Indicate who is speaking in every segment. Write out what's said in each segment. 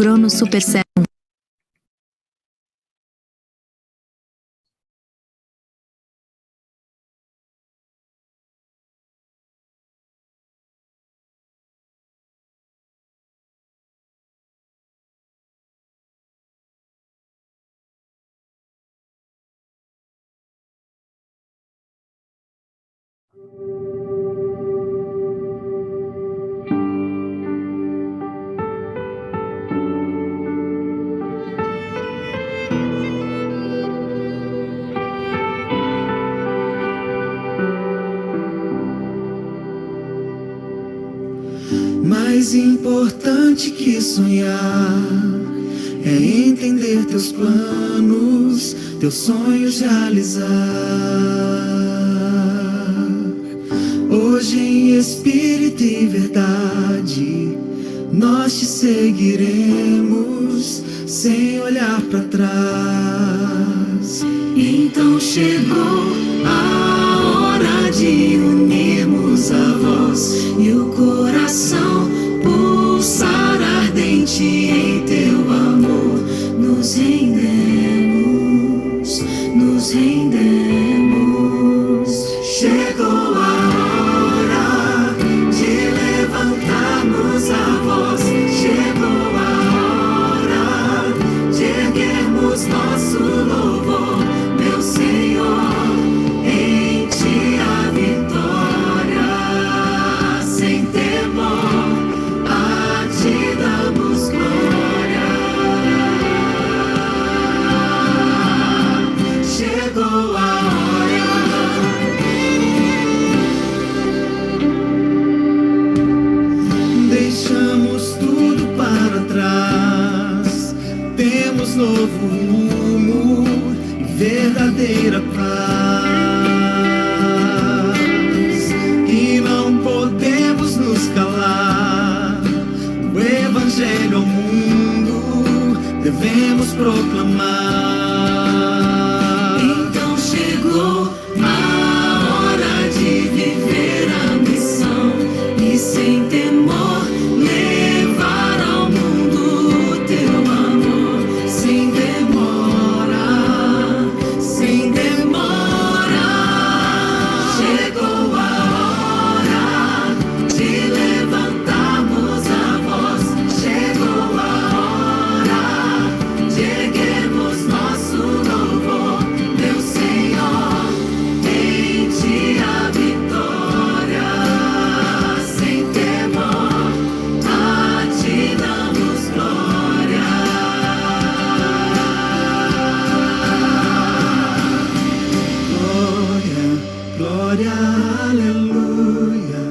Speaker 1: Crono Supercell.
Speaker 2: Mais importante que sonhar é entender teus planos, teus sonhos realizar. Hoje em espírito e verdade nós te seguiremos sem olhar para trás. Então chegou a hora de unirmos a voz e o coração pulsar ardente em teu amor. Nos rendemos, nos rendemos. Chegou a hora de levantarmos a voz. Chegou a hora de erguermos nosso louvor, meu Senhor. Em ti a vitória, sem temor, a ti damos glória. Chegou a hora. Deixamos tudo para trás, temos novo rumo e verdadeira paz. E não podemos nos calar, o evangelho ao mundo devemos proclamar. Então chegou a hora de viver a missão e sem temor levar ao mundo o teu amor. Sem demora, sem demora. Chegou a hora de levantarmos a voz. Chegou a hora de erguermos nosso louvor, meu Senhor. Em ti a vitória, sem temor, a ti damos glória. Glória, glória, aleluia.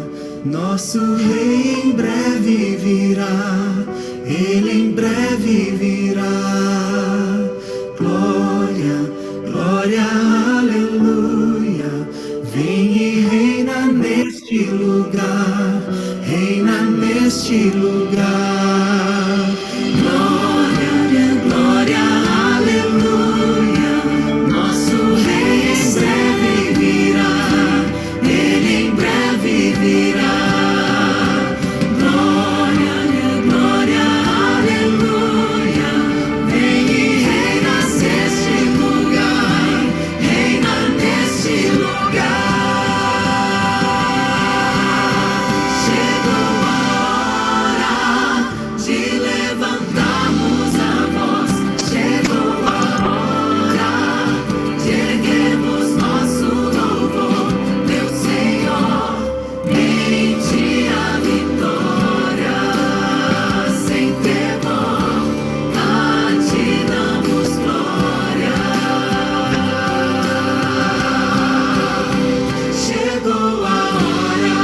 Speaker 2: Nosso rei em breve virá, ele em breve virá. Glória, glória, aleluia. Vem e reina neste lugar, reina neste lugar. Glória, glória, aleluia. Nosso rei em breve virá, ele em breve virá. Glória, glória, aleluia. Vem e reina neste lugar, reina neste lugar. Chegou a hora de levantarmos a voz. Chegou a hora de erguermos nosso louvor, meu Senhor. Em ti a vitória, sem temor, a ti damos glória. Chegou a hora.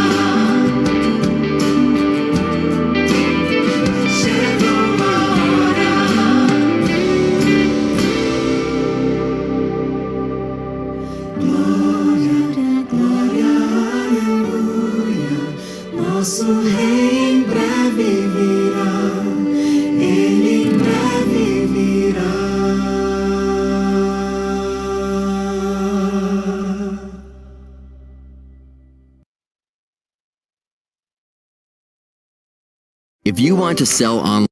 Speaker 2: Chegou a hora. Glória, glória, aleluia. Nosso rei em breve virá, ele em breve virá.
Speaker 3: If you want to sell online,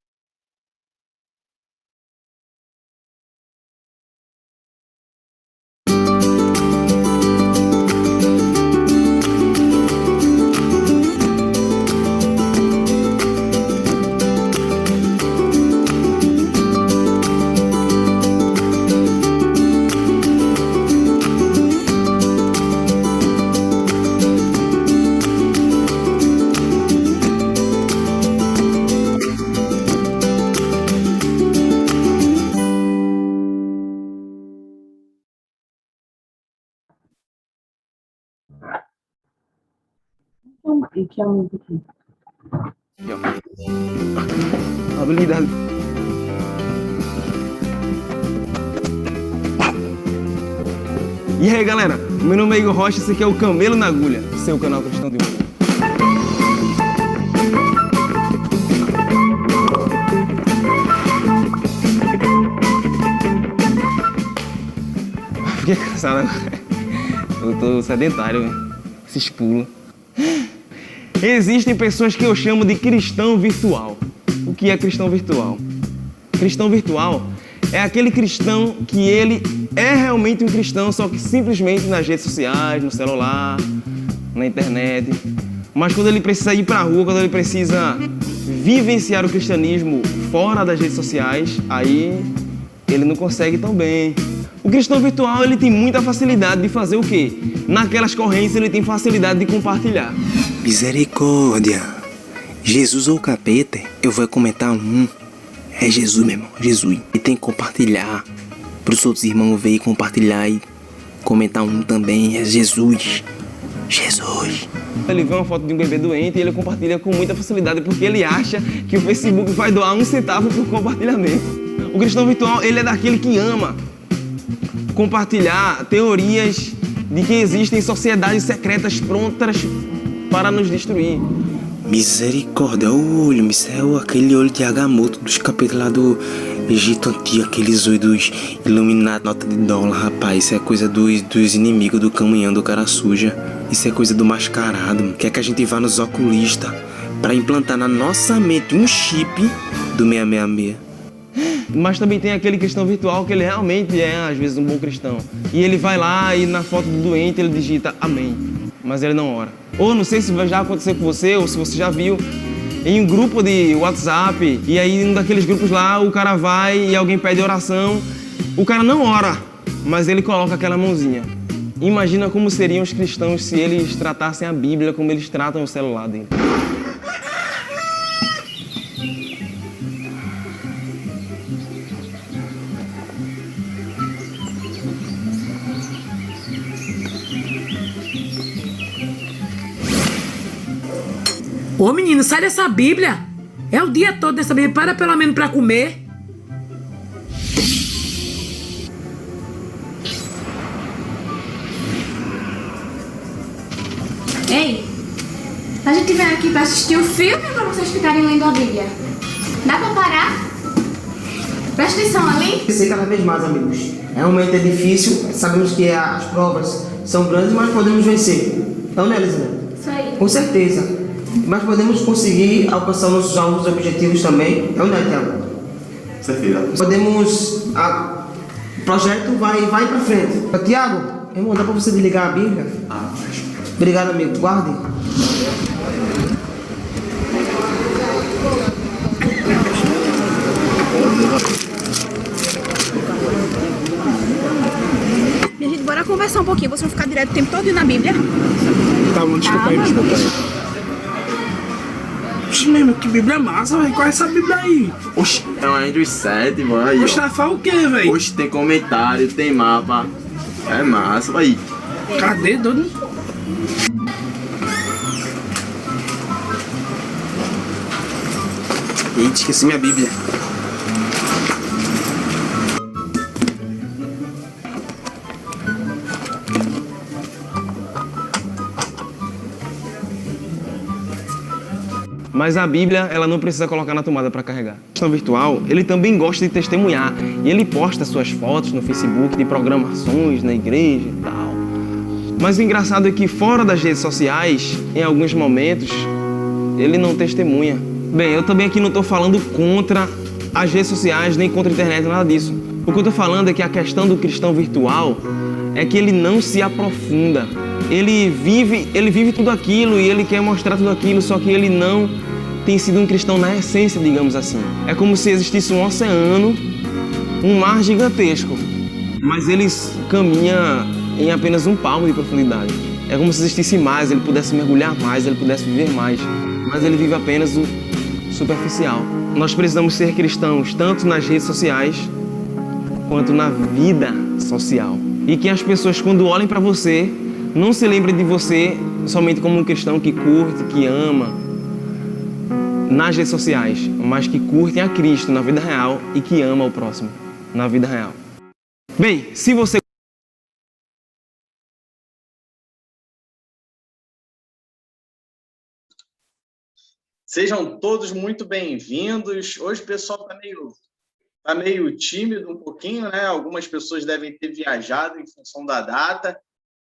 Speaker 1: E que é muito aqui.
Speaker 3: Aqui, ó. Habilidade. E aí, galera, meu nome é Igor Rocha, esse aqui é o Camelo na Agulha, seu canal cristão de hoje. Fiquei cansado agora. Eu tô sedentário, hein? Esses pulos. Existem pessoas que eu chamo de cristão virtual. O que é cristão virtual? Cristão virtual é aquele cristão que ele é realmente um cristão, só que simplesmente nas redes sociais, no celular, na internet. Mas quando ele precisa ir pra rua, quando ele precisa vivenciar o cristianismo fora das redes sociais, aí ele não consegue tão bem. O cristão virtual, ele tem muita facilidade de fazer o quê? Naquelas correntes ele tem facilidade de compartilhar.
Speaker 4: Misericórdia. Jesus ou capeta, eu vou comentar um. É Jesus, meu irmão, Jesus. E tem que compartilhar para os outros irmãos verem, compartilhar e comentar um também. É Jesus. Jesus.
Speaker 3: Ele vê uma foto de um bebê doente e ele compartilha com muita facilidade porque ele acha que o Facebook vai doar 1 centavo por compartilhamento. O cristão virtual, ele é daquele que ama compartilhar teorias de que existem sociedades secretas prontas para nos destruir.
Speaker 4: Misericórdia, o olho, é aquele olho de Agamotto dos capetas lá do Egito Antigo, aqueles olhos dos Illuminati, nota de dólar, rapaz. Isso é coisa dos inimigos do caminhão do cara suja. Isso é coisa do mascarado. Quer que a gente vá nos oculistas para implantar na nossa mente um chip do 666.
Speaker 3: Mas também tem aquele cristão virtual que ele realmente é, às vezes, um bom cristão. E ele vai lá e na foto do doente ele digita amém, mas ele não ora. Ou não sei se já aconteceu com você, ou se você já viu em um grupo de WhatsApp, e aí em um daqueles grupos lá o cara vai e alguém pede oração, o cara não ora, mas ele coloca aquela mãozinha. Imagina como seriam os cristãos se eles tratassem a Bíblia como eles tratam o celular dele.
Speaker 1: Ô menino, sai dessa Bíblia. É o dia todo dessa Bíblia. Para pelo menos pra comer.
Speaker 5: Ei, a gente vem aqui pra assistir o filme ou pra vocês ficarem lendo a Bíblia? Dá pra parar? Presta atenção ali.
Speaker 6: Crescer cada vez mais, amigos. Realmente é difícil, sabemos que as provas são grandes, mas podemos vencer. Não, né, Elizabeth?
Speaker 5: Isso aí.
Speaker 6: Com certeza. Mas podemos conseguir alcançar nossos alvos e objetivos também. Não, né, Tiago?
Speaker 7: Certeza.
Speaker 6: Podemos... O projeto vai pra frente. Tiago, irmão, dá pra você desligar a Bíblia? Obrigado, amigo. Guarde.
Speaker 8: Minha gente, bora conversar um pouquinho. Vocês vão ficar direto o tempo todo na Bíblia?
Speaker 7: Tá bom, desculpa aí.
Speaker 9: Oxe, mesmo, que Bíblia massa, velho. Qual é essa Bíblia aí?
Speaker 7: Oxe, é um Android 7, mano.
Speaker 9: Oxe, ela fala o quê, velho?
Speaker 7: Oxe, tem comentário, tem mapa. É massa, aí.
Speaker 9: Cadê, doido?
Speaker 4: Eita, esqueci minha Bíblia.
Speaker 3: Mas a Bíblia, ela não precisa colocar na tomada para carregar. O cristão virtual, ele também gosta de testemunhar. E ele posta suas fotos no Facebook de programações na igreja e tal. Mas o engraçado é que fora das redes sociais, em alguns momentos, ele não testemunha. Bem, eu também aqui não estou falando contra as redes sociais, nem contra a internet, nada disso. O que eu estou falando é que a questão do cristão virtual é que ele não se aprofunda. Ele vive tudo aquilo e ele quer mostrar tudo aquilo, só que ele não tem sido um cristão na essência, digamos assim. É como se existisse um oceano, um mar gigantesco, mas ele caminha em apenas 1 palmo de profundidade. É como se existisse mais, ele pudesse mergulhar mais, ele pudesse viver mais, mas ele vive apenas o superficial. Nós precisamos ser cristãos tanto nas redes sociais quanto na vida social. E que as pessoas, quando olhem para você, Não se lembre de você somente como um cristão que curte, que ama nas redes sociais, mas que curte a Cristo na vida real e que ama o próximo na vida real. Bem, se você
Speaker 10: Sejam todos muito bem-vindos. Hoje o pessoal tá meio tímido um pouquinho, né? Algumas pessoas devem ter viajado em função da data,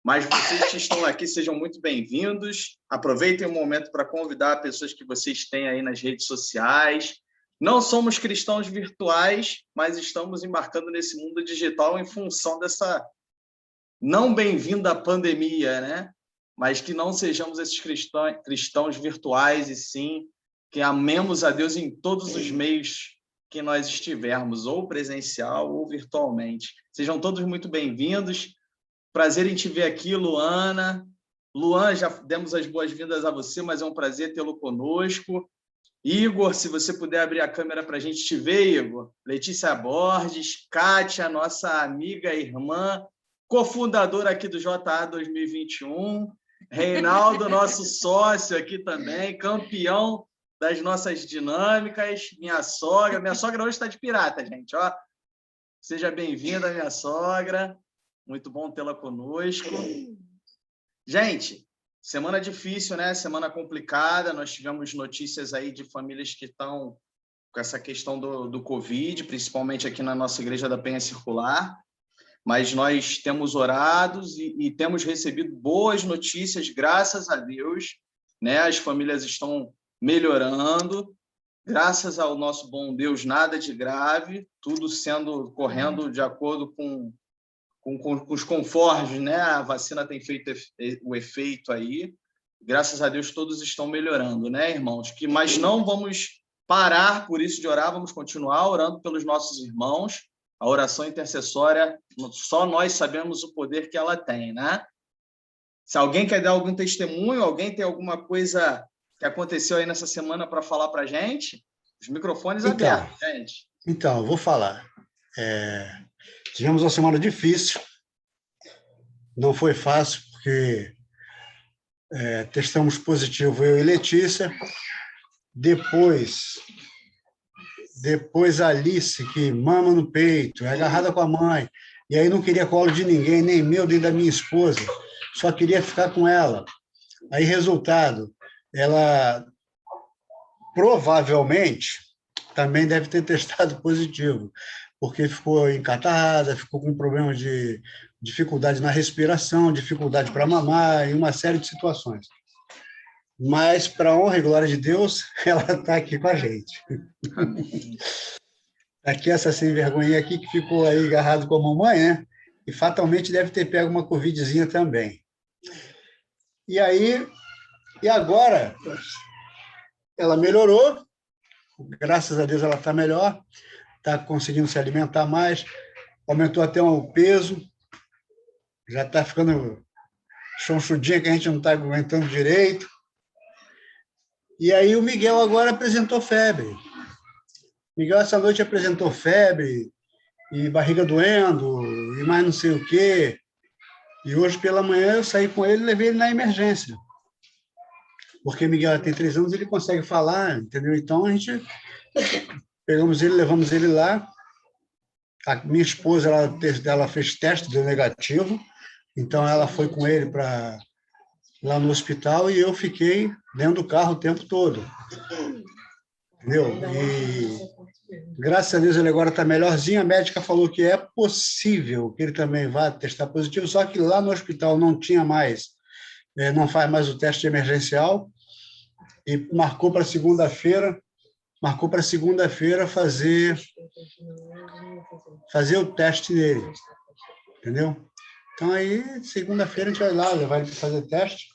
Speaker 10: mas vocês que estão aqui, sejam muito bem-vindos. Aproveitem o momento para convidar pessoas que vocês têm aí nas redes sociais. Não somos cristãos virtuais, mas estamos embarcando nesse mundo digital em função dessa não bem-vinda pandemia, né? Mas que não sejamos esses cristãos virtuais, e sim que amemos a Deus em todos os meios que nós estivermos, ou presencial ou virtualmente. Sejam todos muito bem-vindos. Prazer em te ver aqui, Luana. Luan, já demos as boas-vindas a você, mas é um prazer tê-lo conosco. Igor, se você puder abrir a câmera para a gente te ver, Igor. Letícia Borges, Kátia, nossa amiga e irmã, cofundadora aqui do JA 2021. Reinaldo, nosso sócio aqui também, campeão das nossas dinâmicas. Minha sogra hoje está de pirata, gente. Ó. Seja bem-vinda, minha sogra. Muito bom tê-la conosco. Gente, semana difícil, né? Semana complicada. Nós tivemos notícias aí de famílias que estão com essa questão do Covid, principalmente aqui na nossa Igreja da Penha Circular. Mas nós temos orado e temos recebido boas notícias, graças a Deus, né? As famílias estão melhorando, graças ao nosso bom Deus, nada de grave, tudo correndo de acordo com os conformes, né? A vacina tem feito o efeito aí, graças a Deus todos estão melhorando, né, irmãos? Mas não vamos parar por isso de orar, vamos continuar orando pelos nossos irmãos. A oração intercessória, só nós sabemos o poder que ela tem, né? Se alguém quer dar algum testemunho, alguém tem alguma coisa que aconteceu aí nessa semana para falar para a gente, os microfones abertos, gente.
Speaker 11: Então, eu vou falar. Tivemos uma semana difícil, não foi fácil, porque testamos positivo eu e Letícia, depois a Alice, que mama no peito, é agarrada com a mãe, e aí não queria colo de ninguém, nem meu, nem da minha esposa, só queria ficar com ela. Aí, resultado, ela provavelmente também deve ter testado positivo, porque ficou encatarrada, ficou com problema de dificuldade na respiração, dificuldade para mamar, e uma série de situações. Mas, para a honra e glória de Deus, ela está aqui com a gente. Aqui essa sem vergonha aqui, que ficou aí agarrado com a mamãe, né? E fatalmente deve ter pego uma covidzinha também. E agora, ela melhorou, graças a Deus ela está melhor, está conseguindo se alimentar mais, aumentou até o peso, já está ficando chonchudinha, que a gente não está aguentando direito. E aí o Miguel agora apresentou febre. Miguel essa noite apresentou febre, e barriga doendo, e mais não sei o quê. E hoje pela manhã eu saí com ele e levei ele na emergência. Porque Miguel tem 3 anos, ele consegue falar, entendeu? Então a gente pegamos ele, levamos ele lá. A minha esposa, ela fez teste, deu negativo. Então ela foi com ele lá no hospital e eu fiquei dentro do carro o tempo todo. Entendeu? E graças a Deus ele agora está melhorzinho. A médica falou que é possível que ele também vá testar positivo, só que lá no hospital não tinha mais, não faz mais o teste emergencial, e marcou para segunda-feira fazer o teste dele, entendeu? Então aí segunda-feira a gente vai lá levar ele para fazer teste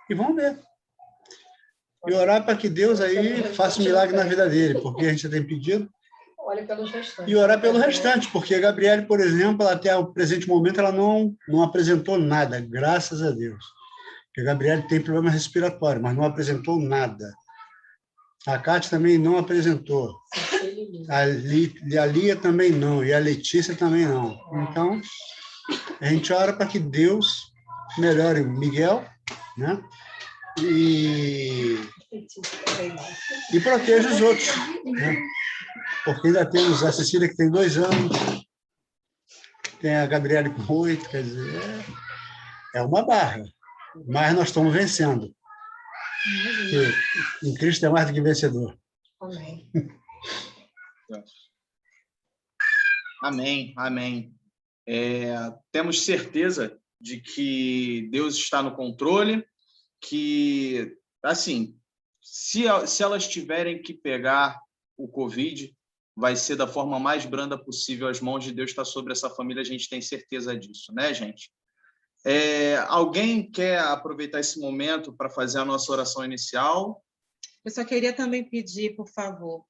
Speaker 11: e vamos ver. E orar para que Deus aí faça um milagre na vida dele, porque a gente já tem pedido. E orar pelo restante, porque a Gabriele, por exemplo, ela, até o presente momento, ela não apresentou nada, graças a Deus. Porque a Gabriele tem problema respiratório, mas não apresentou nada. A Kátia também não apresentou. A Lia também não, e a Letícia também não. Então, a gente ora para que Deus melhore o Miguel, né? E proteja os outros, né? Porque ainda temos a Cecília, que tem 2 anos, tem a Gabriele com 8, quer dizer, é uma barra, mas nós estamos vencendo. Porque em Cristo é mais do que vencedor.
Speaker 12: Amém.
Speaker 10: Amém, amém. Temos certeza de que Deus está no controle, que, assim, se elas tiverem que pegar o Covid, vai ser da forma mais branda possível. As mãos de Deus estão sobre essa família, a gente tem certeza disso, né, gente? Alguém quer aproveitar esse momento para fazer a nossa oração inicial?
Speaker 12: Eu só queria também pedir, por favor,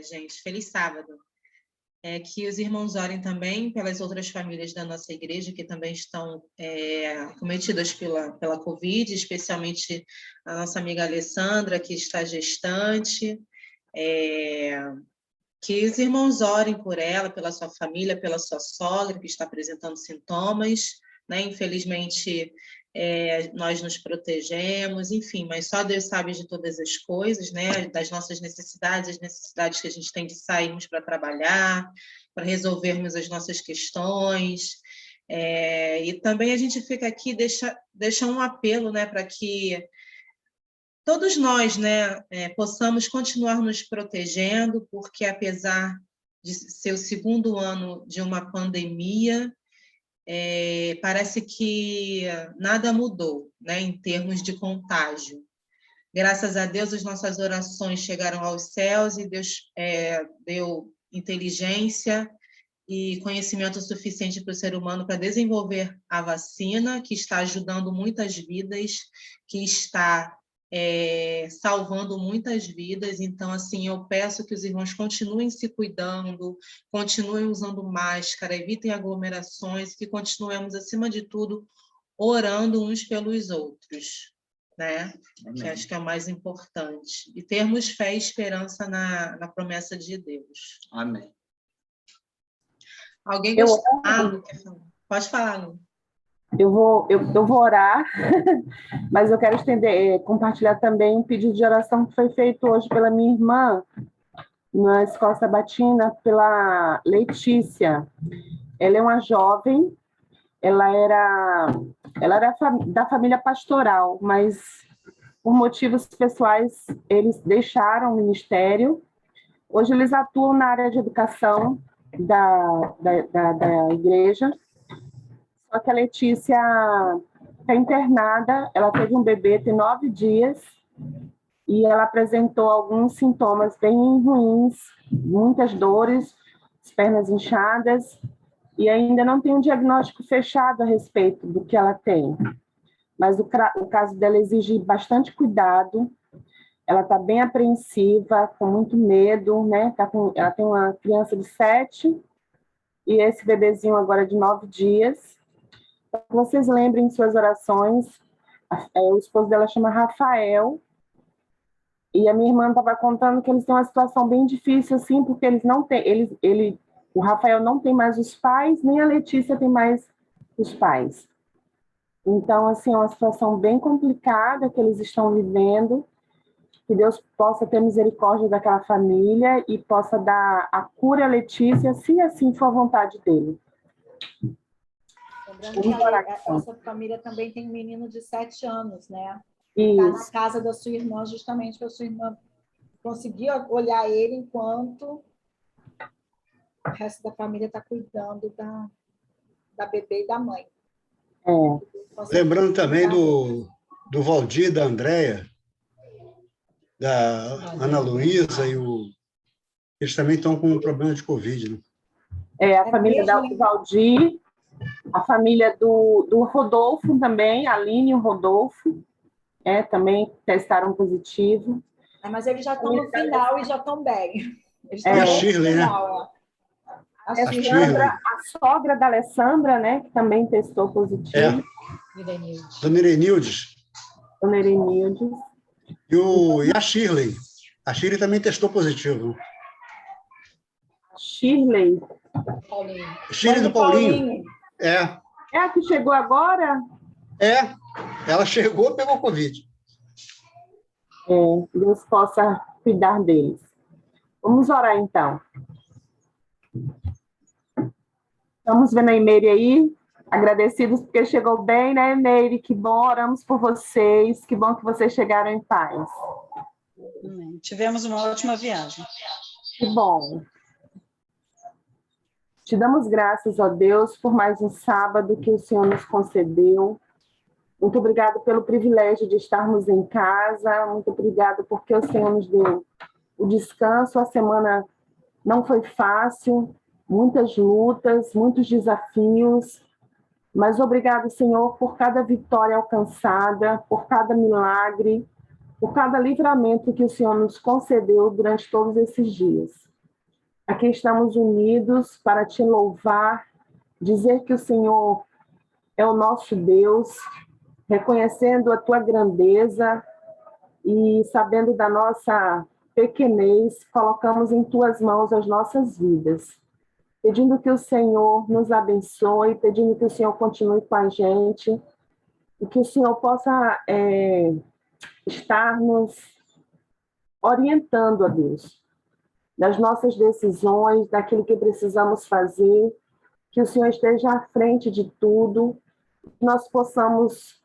Speaker 12: gente, feliz sábado, que os irmãos orem também pelas outras famílias da nossa igreja que também estão cometidas pela Covid, especialmente a nossa amiga Alessandra, que está gestante, que os irmãos orem por ela, pela sua família, pela sua sogra, que está apresentando sintomas, né? Infelizmente, nós nos protegemos, enfim, mas só Deus sabe de todas as coisas, né? Das nossas necessidades, as necessidades que a gente tem de sairmos para trabalhar, para resolvermos as nossas questões. E também a gente fica aqui, deixa um apelo, né, para que todos nós, né, possamos continuar nos protegendo, porque apesar de ser o 2º ano de uma pandemia, parece que nada mudou, né, em termos de contágio. Graças a Deus, as nossas orações chegaram aos céus e Deus deu inteligência e conhecimento suficiente para o ser humano para desenvolver a vacina, que está ajudando muitas vidas, que está salvando muitas vidas. Então, assim, eu peço que os irmãos continuem se cuidando, continuem usando máscara, evitem aglomerações, que continuemos, acima de tudo, orando uns pelos outros, né? Que acho que é o mais importante. E termos fé e esperança na promessa de Deus.
Speaker 10: Amém.
Speaker 12: Alguém gostaria? Lu, quer falar? Pode falar, Lu.
Speaker 13: Eu vou orar, mas eu quero compartilhar também um pedido de oração que foi feito hoje pela minha irmã na Escola Sabatina, pela Letícia. Ela é uma jovem, ela era da família pastoral, mas por motivos pessoais eles deixaram o ministério. Hoje eles atuam na área de educação da igreja. Só que a Letícia está internada, ela teve um bebê, tem 9 dias, e ela apresentou alguns sintomas bem ruins, muitas dores, as pernas inchadas, e ainda não tem um diagnóstico fechado a respeito do que ela tem. Mas o caso dela exige bastante cuidado, ela está bem apreensiva, com muito medo, né? Ela tem uma criança de 7, e esse bebezinho agora de 9 dias. Que vocês lembrem em suas orações, o esposo dela chama Rafael, e a minha irmã estava contando que eles têm uma situação bem difícil, assim, porque eles não têm, o Rafael não tem mais os pais, nem a Letícia tem mais os pais. Então, assim, é uma situação bem complicada que eles estão vivendo, que Deus possa ter misericórdia daquela família e possa dar a cura à Letícia, se assim for a vontade dele.
Speaker 14: Lembrando que essa família também tem um menino de 7 anos, né?
Speaker 13: Está
Speaker 14: na casa da sua irmã, justamente para a sua irmã conseguir olhar ele enquanto o resto da família está cuidando da bebê e da mãe.
Speaker 11: Lembrando também do Valdir, da Andréia, da Ana Luísa, eles também estão com um problema de Covid, né?
Speaker 13: A família do Valdir, a família do Rodolfo também, a Aline e o Rodolfo, também testaram positivo.
Speaker 14: Mas eles já estão no final e já estão bem.
Speaker 11: E a Shirley, né?
Speaker 13: A sogra da Alessandra, né, que também testou positivo.
Speaker 11: Dona Irenildes.
Speaker 13: Dona Irenildes.
Speaker 11: E a Shirley. A Shirley também testou positivo.
Speaker 13: Shirley.
Speaker 11: Shirley do Paulinho.
Speaker 13: É a que chegou agora?
Speaker 11: Ela chegou, pegou Covid.
Speaker 13: Deus possa cuidar deles. Vamos orar, então. Vamos ver na Emeire aí. Agradecidos porque chegou bem, né, Emeire? Que bom, oramos por vocês. Que bom que vocês chegaram em paz.
Speaker 15: Tivemos uma ótima viagem.
Speaker 13: Que bom. Te damos graças, ó Deus, por mais um sábado que o Senhor nos concedeu. Muito obrigado pelo privilégio de estarmos em casa. Muito obrigado porque o Senhor nos deu o descanso. A semana não foi fácil, muitas lutas, muitos desafios. Mas obrigado, Senhor, por cada vitória alcançada, por cada milagre, por cada livramento que o Senhor nos concedeu durante todos esses dias. Aqui estamos unidos para te louvar, dizer que o Senhor é o nosso Deus, reconhecendo a tua grandeza e sabendo da nossa pequenez, colocamos em tuas mãos as nossas vidas, pedindo que o Senhor nos abençoe, pedindo que o Senhor continue com a gente e que o Senhor possa estar nos orientando, a Deus, das nossas decisões, daquilo que precisamos fazer, que o Senhor esteja à frente de tudo, que nós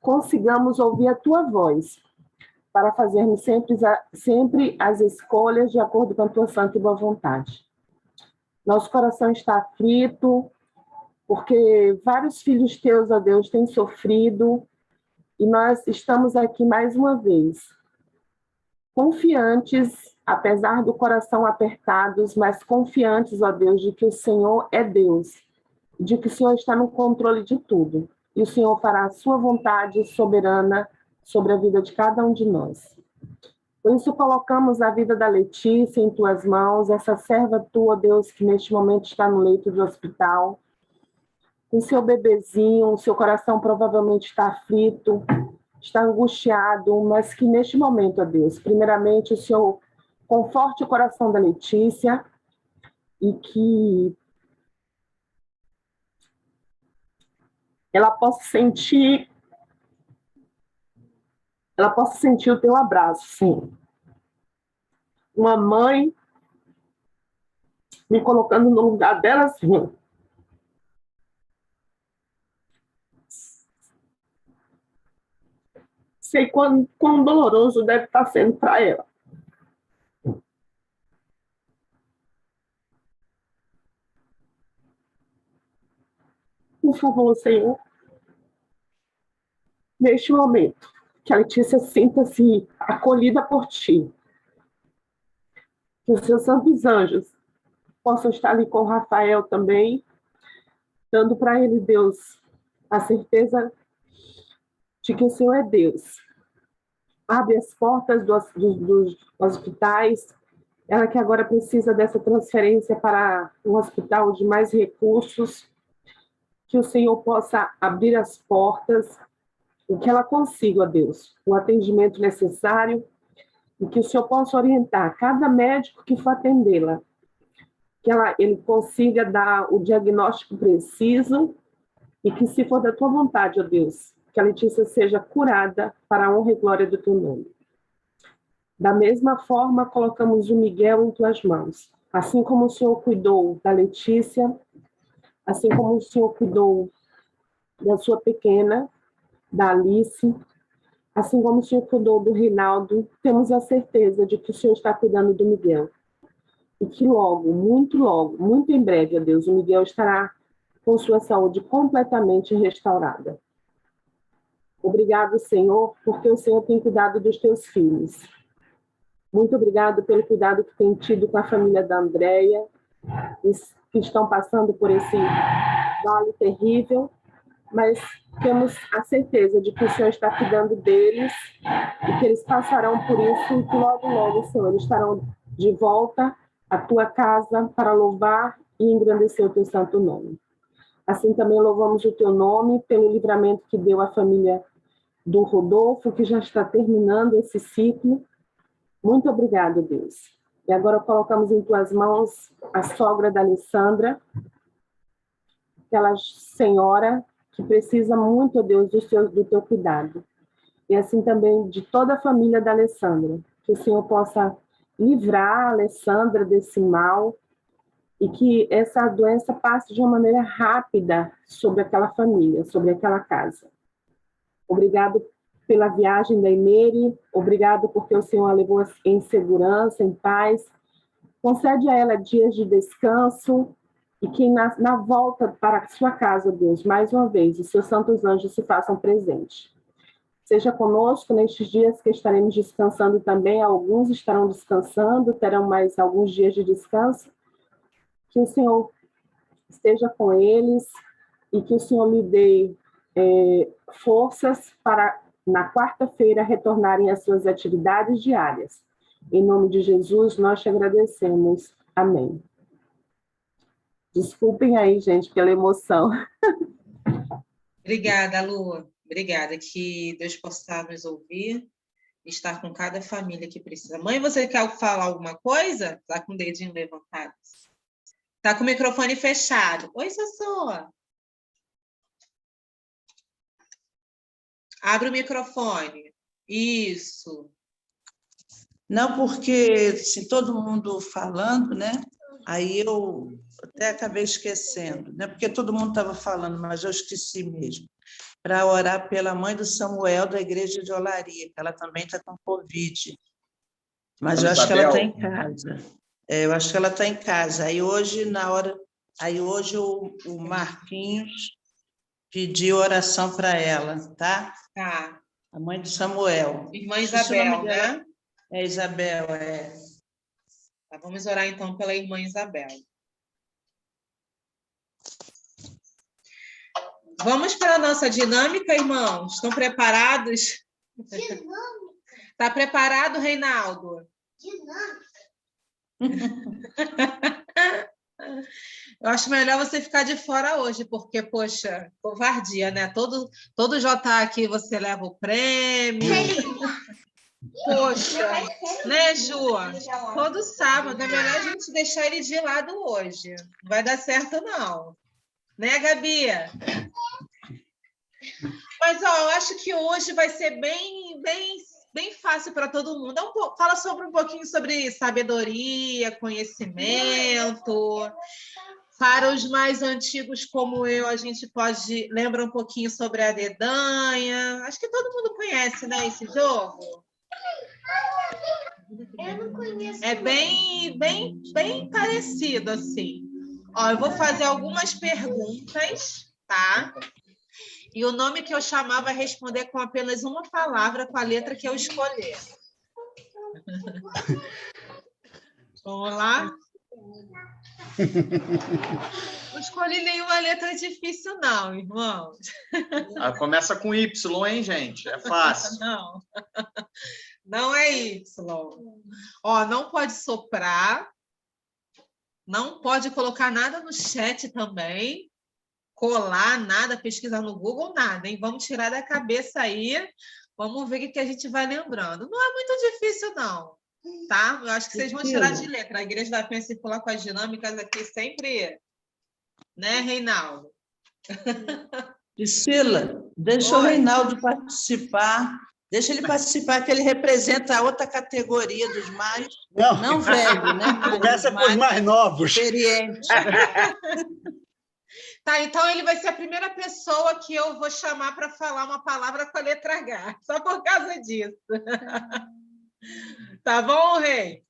Speaker 13: consigamos ouvir a tua voz, para fazermos sempre as escolhas de acordo com a tua santa e boa vontade. Nosso coração está aflito, porque vários filhos teus, ó Deus, têm sofrido, e nós estamos aqui mais uma vez, confiantes, apesar do coração apertados, mas confiantes, ó Deus, de que o Senhor é Deus, de que o Senhor está no controle de tudo, e o Senhor fará a sua vontade soberana sobre a vida de cada um de nós. Por isso, colocamos a vida da Letícia em tuas mãos, essa serva tua, Deus, que neste momento está no leito de hospital, com seu bebezinho, seu coração provavelmente está aflito, está angustiado, mas que neste momento, ó Deus, primeiramente o Senhor conforte o coração da Letícia e que ela possa sentir o teu abraço, sim. Uma mãe me colocando no lugar dela, assim. Sei quão doloroso deve estar sendo para ela. Por favor, Senhor, neste momento, que a Letícia sinta-se acolhida por ti. Que os seus santos anjos possam estar ali com o Rafael também, dando para ele, Deus, a certeza de que o Senhor é Deus. Abre as portas dos hospitais, ela que agora precisa dessa transferência para um hospital de mais recursos, que o Senhor possa abrir as portas, e que ela consiga, ó Deus, o atendimento necessário, e que o Senhor possa orientar cada médico que for atendê-la, que ele consiga dar o diagnóstico preciso, e que, se for da tua vontade, ó Deus, que a Letícia seja curada para a honra e glória do teu nome. Da mesma forma, colocamos o Miguel em tuas mãos. Assim como o Senhor cuidou da Letícia, assim como o Senhor cuidou da sua pequena, da Alice, assim como o Senhor cuidou do Reinaldo, temos a certeza de que o Senhor está cuidando do Miguel. E que logo, muito em breve, ó Deus, o Miguel estará com sua saúde completamente restaurada. Obrigado, Senhor, porque o Senhor tem cuidado dos teus filhos. Muito obrigado pelo cuidado que tem tido com a família da Andréia, que estão passando por esse vale terrível, mas temos a certeza de que o Senhor está cuidando deles e que eles passarão por isso e que logo, Senhor, eles estarão de volta à tua casa para louvar e engrandecer o teu santo nome. Assim também louvamos o teu nome pelo livramento que deu à família do Rodolfo, que já está terminando esse ciclo. Muito obrigado, Deus. E agora colocamos em tuas mãos a sogra da Alessandra, aquela senhora que precisa muito, ó Deus, do teu cuidado. E assim também de toda a família da Alessandra. Que o Senhor possa livrar a Alessandra desse mal e que essa doença passe de uma maneira rápida sobre aquela família, sobre aquela casa. Obrigado pela viagem da Emery, obrigado porque o Senhor a levou em segurança, em paz. Concede a ela dias de descanso e que na volta para a sua casa, Deus, mais uma vez, os seus santos anjos se façam presentes. Seja conosco nestes dias que estaremos descansando também, alguns estarão descansando, terão mais alguns dias de descanso. Que o Senhor esteja com eles e que o Senhor lhe dê forças para, na quarta-feira, retornarem às suas atividades diárias. Em nome de Jesus, nós te agradecemos. Amém. Desculpem aí, gente, pela emoção.
Speaker 12: Obrigada, Lu. Obrigada. Que Deus possa nos ouvir e estar com cada família que precisa. Mãe, você quer falar alguma coisa? Está com o dedinho levantado. Está com o microfone fechado. Oi, Sossô. Abre o microfone. Isso.
Speaker 16: Não, porque se todo mundo falando, né? Aí eu até acabei esquecendo, né? Porque todo mundo estava falando, mas eu esqueci mesmo. Para orar pela mãe do Samuel da igreja de Olaria, que ela também está com Covid. Mas eu acho que ela está em casa. Eu acho que ela está em casa. Aí hoje, o Marquinhos pediu oração para ela, tá?
Speaker 12: Tá.
Speaker 16: A mãe do Samuel.
Speaker 12: Irmã Isabel, né?
Speaker 16: É Isabel, é.
Speaker 12: Tá, vamos orar então pela irmã Isabel. Vamos para a nossa dinâmica, irmãos? Estão preparados? Dinâmica. Está preparado, Reinaldo? Dinâmica. Eu acho melhor você ficar de fora hoje, porque, poxa, covardia, né? Todo JA aqui você leva o prêmio. Poxa, né, Ju? Todo sábado, é melhor a gente deixar ele de lado hoje. Não vai dar certo, não. Né, Gabi? Mas, ó, eu acho que hoje vai ser bem fácil para todo mundo. Fala um pouquinho sobre sabedoria, conhecimento. Para os mais antigos como eu, a gente lembra um pouquinho sobre a dedanha. Acho que todo mundo conhece, né, esse jogo? Eu não conheço. É bem parecido, assim. Ó, eu vou fazer algumas perguntas, tá? E o nome que eu chamar vai responder com apenas uma palavra, com a letra que eu escolher. Vamos lá? Não escolhi nenhuma letra difícil, não, irmãos.
Speaker 10: Começa com Y, hein, gente? É fácil.
Speaker 12: Não. Não é Y. Ó, não pode soprar. Não pode colocar nada no chat também. Colar nada, pesquisar no Google, nada, hein? Vamos tirar da cabeça aí. Vamos ver o que a gente vai lembrando. Não é muito difícil, não. Tá? Eu acho que vocês vão tirar de letra. A Igreja da Penha Circular com as dinâmicas aqui sempre... Né, Reinaldo?
Speaker 16: Priscila, deixa o Reinaldo participar. Deixa ele participar, que ele representa a outra categoria dos mais... Não velho, né?
Speaker 11: Começa com os mais novos.
Speaker 16: Experientes.
Speaker 12: Tá, então ele vai ser a primeira pessoa que eu vou chamar para falar uma palavra com a letra H, só por causa disso. Tá bom, Rei?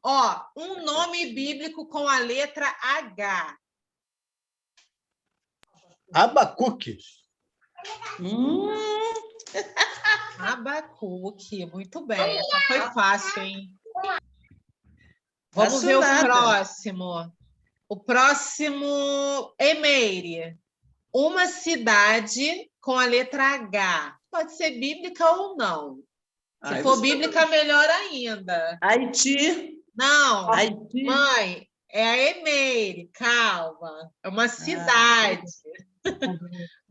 Speaker 12: Ó, um nome bíblico com a letra H.
Speaker 11: Abacuque.
Speaker 12: Abacuque, muito bem. Essa foi fácil, hein? Vamos ver o próximo. O próximo, Emeire. Uma cidade com a letra H. Pode ser bíblica ou não. Se for bíblica, melhor ainda.
Speaker 16: Haiti.
Speaker 12: Não,
Speaker 16: Haiti.
Speaker 12: Mãe, é a Emeire, calma. É uma cidade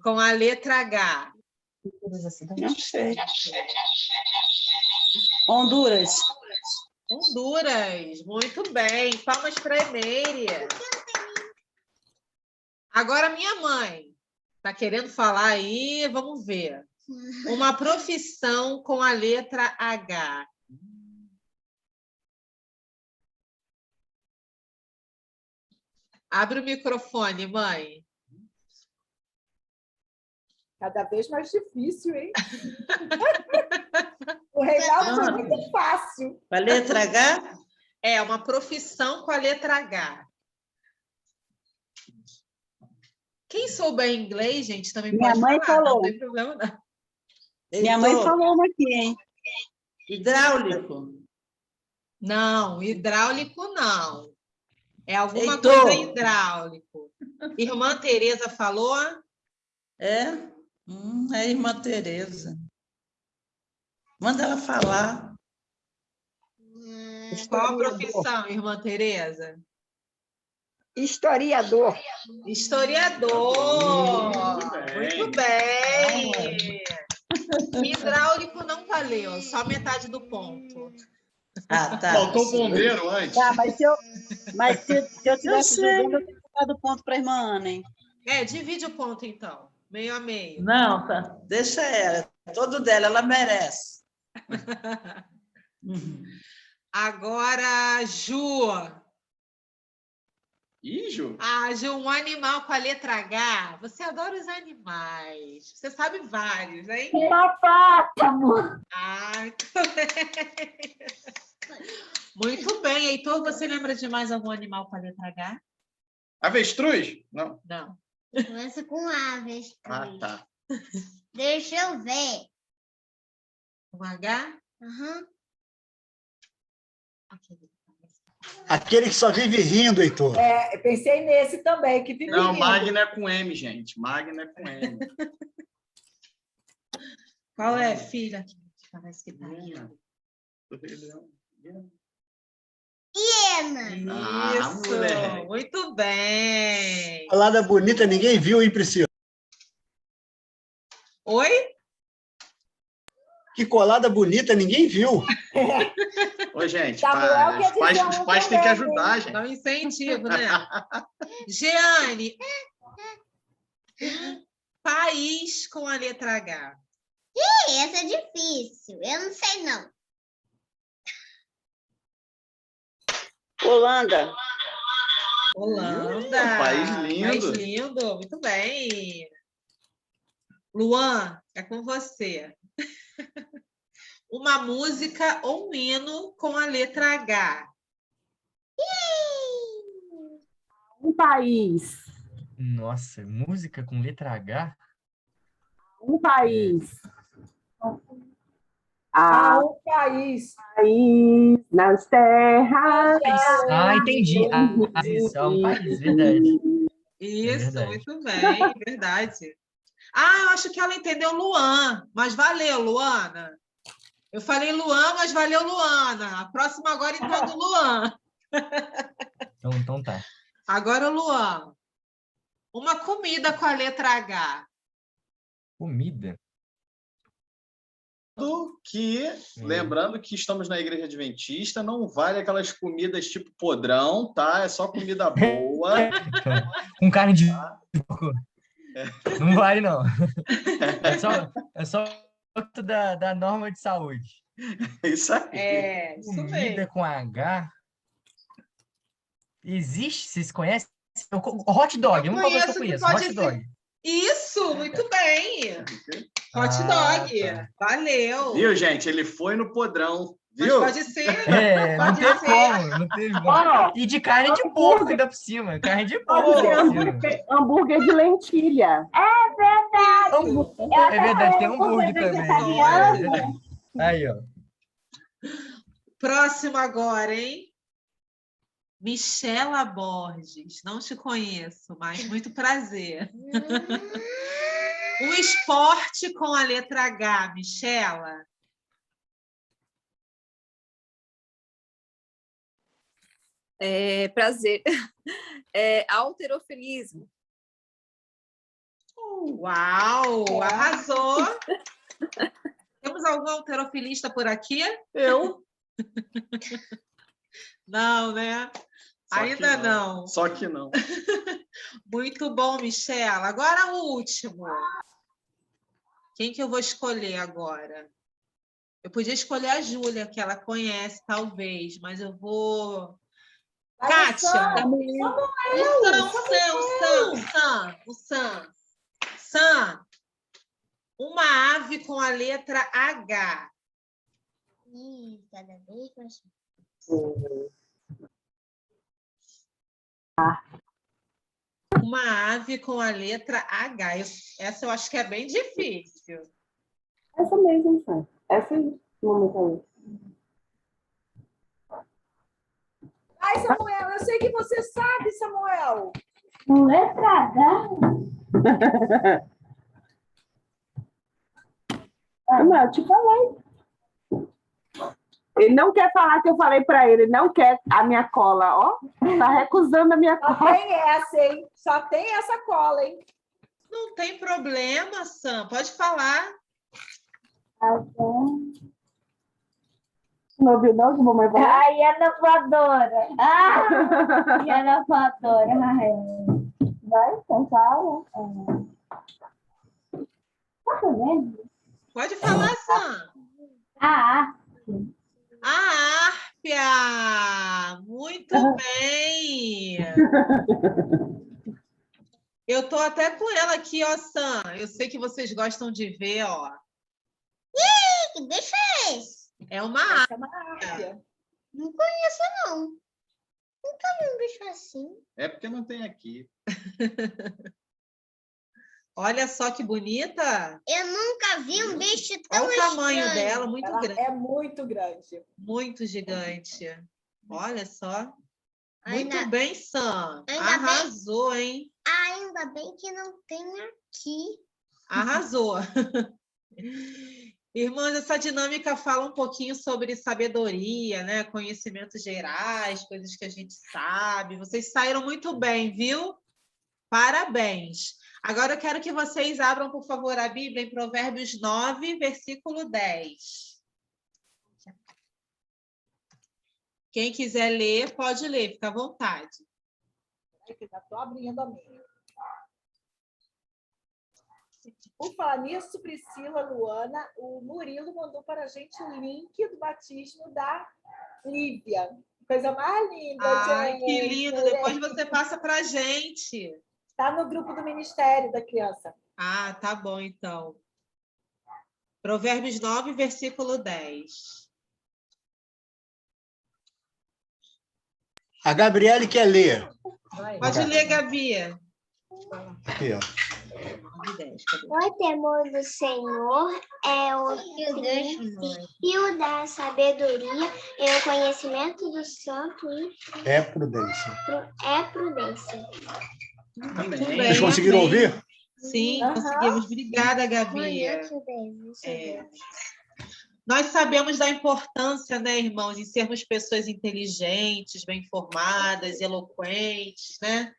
Speaker 12: com a letra H.
Speaker 16: Não sei. Honduras.
Speaker 12: Honduras, muito bem. Palmas para a Emeire. Agora, minha mãe. Tá querendo falar aí? Vamos ver. Uma profissão com a letra H. Abre o microfone, mãe.
Speaker 14: Cada vez mais difícil, hein? O Reinaldo foi muito fácil.
Speaker 16: Com a letra H?
Speaker 12: É, uma profissão com a letra H. Quem souber inglês, gente, também
Speaker 15: Minha
Speaker 12: pode
Speaker 15: mãe
Speaker 12: falar,
Speaker 15: falou.
Speaker 12: não tem problema não.
Speaker 15: Minha mãe falou uma aqui, hein?
Speaker 16: Hidráulico.
Speaker 12: Não, hidráulico não. É alguma
Speaker 16: Heitor.
Speaker 12: coisa hidráulico. Irmã Tereza falou?
Speaker 16: É? É a irmã Tereza. Manda ela falar.
Speaker 12: Qual a profissão, irmã Tereza?
Speaker 14: Historiador.
Speaker 12: Historiador. Muito bem. Hidráulico não valeu, só metade do ponto.
Speaker 16: Ah, tá.
Speaker 10: Faltou bombeiro antes.
Speaker 15: Tá, mas se eu tivesse jogando, eu teria dado ponto para a irmã Ana, hein?
Speaker 12: É, divide o ponto, então. Meio a meio.
Speaker 16: Não, tá. Deixa ela. Todo dela, ela merece.
Speaker 12: Agora, Ju.
Speaker 10: Ih, Ju.
Speaker 12: Ah, Ju, um animal com a letra H. Você adora os animais. Você sabe vários, hein?
Speaker 13: Hipopótamo.
Speaker 12: Ah, muito bem. Muito bem. Heitor, você lembra de mais algum animal com a letra H?
Speaker 10: Avestruz? Não.
Speaker 12: Não.
Speaker 17: Começa com aves.
Speaker 10: Ah, tá.
Speaker 17: Deixa eu ver.
Speaker 12: Com H?
Speaker 17: Aham.
Speaker 11: Aquele que só vive rindo, Heitor.
Speaker 14: É, eu pensei nesse também, que vive
Speaker 10: Não,
Speaker 14: rindo.
Speaker 10: Magna é com M, gente. Magna é com M.
Speaker 12: Qual é, filha? Parece que tá rindo.
Speaker 17: Hiena.
Speaker 12: Isso,
Speaker 10: moleque.
Speaker 12: muito bem.
Speaker 11: Colada bonita, ninguém viu, hein, Priscila?
Speaker 12: Oi?
Speaker 11: Que colada bonita, ninguém viu.
Speaker 10: Ô, gente,
Speaker 14: Samuel quer dizer
Speaker 10: os
Speaker 14: um
Speaker 10: pais têm que
Speaker 14: também,
Speaker 10: ajudar, gente.
Speaker 12: Dá um incentivo, né? Jeane, país com a letra H.
Speaker 17: Ih, essa é difícil. Eu não sei, não.
Speaker 15: Holanda.
Speaker 12: Holanda.
Speaker 10: País lindo.
Speaker 12: País lindo, muito bem. Luan, é com você. Uma música ou um hino com a letra H.
Speaker 13: Um país.
Speaker 18: Nossa, música com letra H?
Speaker 13: Um país.
Speaker 14: Um país.
Speaker 13: País nas terras.
Speaker 18: Ah, entendi. Isso, é um país, verdade.
Speaker 12: Isso,
Speaker 18: verdade.
Speaker 12: muito bem, verdade. Ah, eu acho que ela entendeu Luan, mas valeu, Luana. Eu falei Luan, mas valeu, Luana. A próxima agora entendo Luan.
Speaker 18: Então tá.
Speaker 12: Agora, Luan. Uma comida com a letra H.
Speaker 18: Comida?
Speaker 10: Lembrando que estamos na igreja adventista, não vale aquelas comidas tipo podrão, tá? É só comida boa.
Speaker 18: Com carne de porco. Não vale, não. É só da norma de saúde.
Speaker 10: Isso aí.
Speaker 12: É, isso
Speaker 18: Comida
Speaker 12: mesmo.
Speaker 18: com H. Existe? Vocês conhecem? Hot dog. Uma coisa que eu conheço.
Speaker 12: pode
Speaker 18: Hot dog.
Speaker 12: Isso, muito bem. Hot dog.
Speaker 18: Tá.
Speaker 12: Valeu.
Speaker 10: Viu, gente? Ele foi no podrão.
Speaker 12: Mas
Speaker 10: Viu?
Speaker 12: pode ser.
Speaker 18: Não
Speaker 12: Pode
Speaker 18: teve
Speaker 12: ser.
Speaker 18: como. Não teve como. E de carne de porco ainda por cima. Carne de porco.
Speaker 13: Pode ser
Speaker 18: ainda por cima.
Speaker 13: hambúrguer de lentilha. É verdade.
Speaker 18: É verdade, tem hambúrguer também. É verdade. Aí, ó.
Speaker 12: Próximo agora, hein? Michela Borges. Não te conheço, mas muito prazer. Um esporte com a letra H, Michela.
Speaker 19: Prazer. Halterofilismo.
Speaker 12: Uau, arrasou! Temos algum halterofilista por aqui?
Speaker 19: Eu.
Speaker 12: Não, né? Ainda não.
Speaker 10: Só que não.
Speaker 12: Muito bom, Michela. Agora o último. Quem que eu vou escolher agora? Eu podia escolher a Júlia, que ela conhece, talvez, mas eu vou... Kátia. O Sam. Sam. Uma ave com a letra H.
Speaker 17: Cada vez mais.
Speaker 12: Uma ave com a letra H. Essa eu acho que é bem difícil.
Speaker 13: Essa mesmo, Sam. Essa aí.
Speaker 14: Ai, Samuel, eu sei que você sabe, Samuel.
Speaker 13: Letra H? Não, eu te falei. Ele não quer falar que eu falei para ele, não quer a minha cola, ó. Tá recusando a minha cola.
Speaker 14: Só tem essa, hein? Só tem essa cola, hein?
Speaker 12: Não tem problema, Sam. Pode falar.
Speaker 13: Não ouviu não que mamãe falou?
Speaker 17: Ai, Ana voadora. Ana voadora.
Speaker 13: Vai, tentar.
Speaker 17: Tá vendo?
Speaker 12: Pode falar, Sam.
Speaker 17: A
Speaker 12: Árpia! Muito bem! Eu tô até com ela aqui, ó, Sam. Eu sei que vocês gostam de ver, ó.
Speaker 17: Ih, que bicho é esse?
Speaker 12: É uma árpia.
Speaker 17: Não conheço, não. Nunca vi um bicho assim.
Speaker 10: É porque não tem aqui.
Speaker 12: Olha só que bonita.
Speaker 17: Eu nunca vi um bicho tão
Speaker 12: Olha o tamanho
Speaker 17: estranho.
Speaker 12: dela, muito
Speaker 14: Ela
Speaker 12: grande.
Speaker 14: é muito grande.
Speaker 12: Muito gigante. Olha só.
Speaker 17: Ainda-
Speaker 12: Muito bem, Sam.
Speaker 17: Ainda
Speaker 12: Arrasou, hein?
Speaker 17: Ainda bem que não tem aqui.
Speaker 12: Arrasou. Irmãs, essa dinâmica fala um pouquinho sobre sabedoria, né? Conhecimentos gerais, coisas que a gente sabe. Vocês saíram muito bem, viu? Parabéns. Agora eu quero que vocês abram, por favor, a Bíblia em Provérbios 9, versículo 10. Quem quiser ler, pode ler, fica à vontade.
Speaker 14: Já estou abrindo a minha. Por falar nisso, Priscila, Luana, o Murilo mandou para a gente o link do batismo da Lívia. Coisa mais linda,
Speaker 12: Ai,
Speaker 14: gente.
Speaker 12: que lindo. Depois você passa para a gente.
Speaker 14: Está no grupo do Ministério da Criança.
Speaker 12: Ah, tá bom, então. Provérbios 9, versículo 10.
Speaker 11: A Gabriele quer ler.
Speaker 12: Pode ler, Gabi.
Speaker 11: Aqui, ó.
Speaker 17: O temor do Senhor é o príncipe e o da sabedoria é o conhecimento do santo e
Speaker 11: É prudência.
Speaker 17: é prudência.
Speaker 12: Muito bem.
Speaker 11: Vocês conseguiram
Speaker 12: amém.
Speaker 11: ouvir?
Speaker 12: Sim, conseguimos. Obrigada, Gabi. Nós sabemos da importância, né, irmãos, em sermos pessoas inteligentes, bem informadas, eloquentes, né?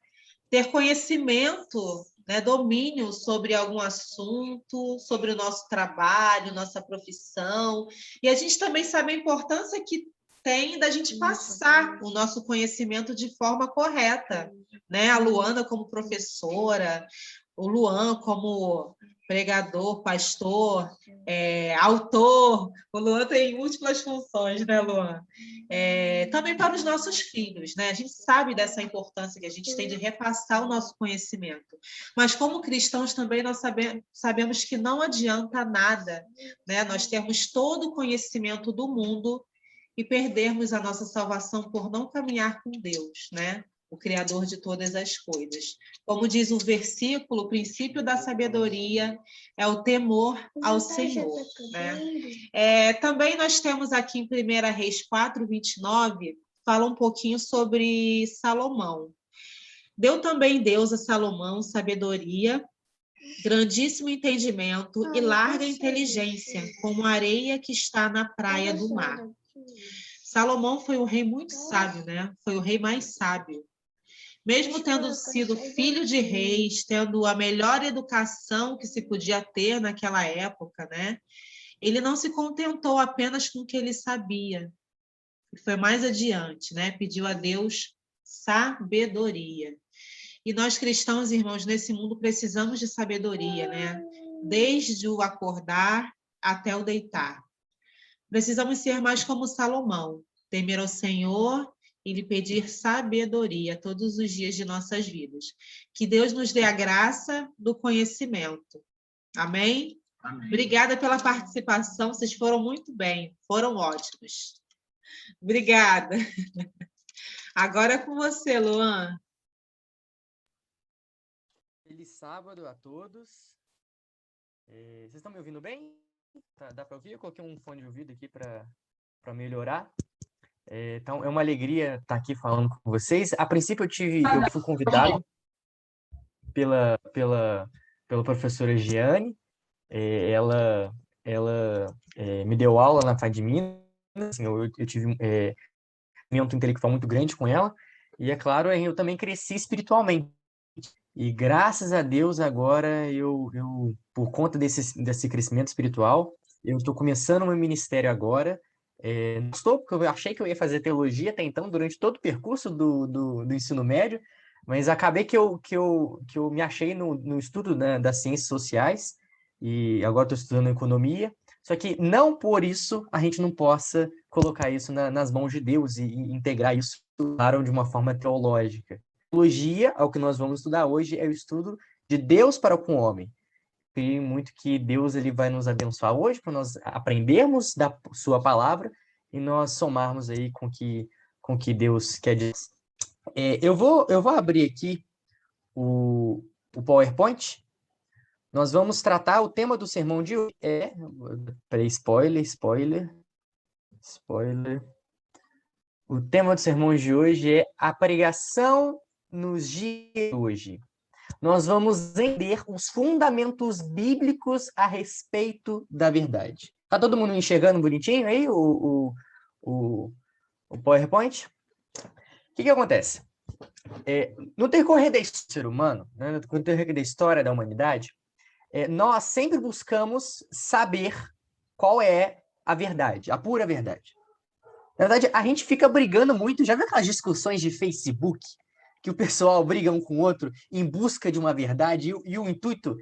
Speaker 12: Ter conhecimento, né, domínio sobre algum assunto, sobre o nosso trabalho, nossa profissão. E a gente também sabe a importância que tem da gente passar o nosso conhecimento de forma correta, né? A Luana como professora, o Luan como pregador, pastor, autor. O Luan tem múltiplas funções, né, Luan? Também para os nossos filhos, né? A gente sabe dessa importância que a gente tem de repassar o nosso conhecimento. Mas como cristãos também nós sabemos que não adianta nada, né? Nós termos todo o conhecimento do mundo e perdermos a nossa salvação por não caminhar com Deus, né? O Criador de todas as coisas. Como diz o versículo, o princípio da sabedoria é o temor ao Senhor. Né? Também nós temos aqui em 1 Reis 4, 29, fala um pouquinho sobre Salomão. Deu também Deus a Salomão sabedoria, grandíssimo entendimento e larga inteligência, como a areia que está na praia do mar. Salomão foi um rei muito sábio, né? Foi o rei mais sábio. Mesmo tendo sido filho de reis, tendo a melhor educação que se podia ter naquela época, né? Ele não se contentou apenas com o que ele sabia. Foi mais adiante, né? Pediu a Deus sabedoria. E nós cristãos, irmãos, nesse mundo precisamos de sabedoria, né? Desde o acordar até o deitar. Precisamos ser mais como Salomão, temer ao Senhor e lhe pedir sabedoria todos os dias de nossas vidas. Que Deus nos dê a graça do conhecimento. Amém? Amém. Obrigada pela participação, vocês foram muito bem, foram ótimos. Obrigada. Agora é com você, Luan.
Speaker 18: Feliz sábado a todos. Vocês estão me ouvindo bem? Dá para ouvir? Eu coloquei um fone de ouvido aqui para melhorar. Então, é uma alegria estar aqui falando com vocês. A princípio, eu fui convidado pela professora Giane. Ela me deu aula na FAD Minas. Assim, eu tive um momento intelectual muito grande com ela. E, é claro, eu também cresci espiritualmente. E, graças a Deus, agora, eu por conta desse crescimento espiritual, eu estou começando o meu ministério agora. Não estou, porque eu achei que eu ia fazer teologia até então, durante todo o percurso do ensino médio, mas acabei que eu me achei no estudo, né, das ciências sociais, e agora estou estudando economia, só que não por isso a gente não possa colocar isso nas mãos de Deus e integrar isso, claro, de uma forma teológica. Teologia, ao que nós vamos estudar hoje, é o estudo de Deus para com o homem. Creio muito que Deus ele vai nos abençoar hoje para nós aprendermos da sua palavra e nós somarmos aí com que Deus quer dizer. Eu vou abrir aqui o PowerPoint. Nós vamos tratar o tema do sermão de hoje. Spoiler. O tema do sermão de hoje é a pregação nos dias de hoje. Nós vamos entender os fundamentos bíblicos a respeito da verdade. Tá todo mundo enxergando bonitinho aí o PowerPoint? O que acontece? No decorrer da história do ser humano, né, no decorrer da história da humanidade, nós sempre buscamos saber qual é a verdade, a pura verdade. Na verdade, a gente fica brigando muito. Já viu aquelas discussões de Facebook? Que o pessoal briga um com o outro em busca de uma verdade e o intuito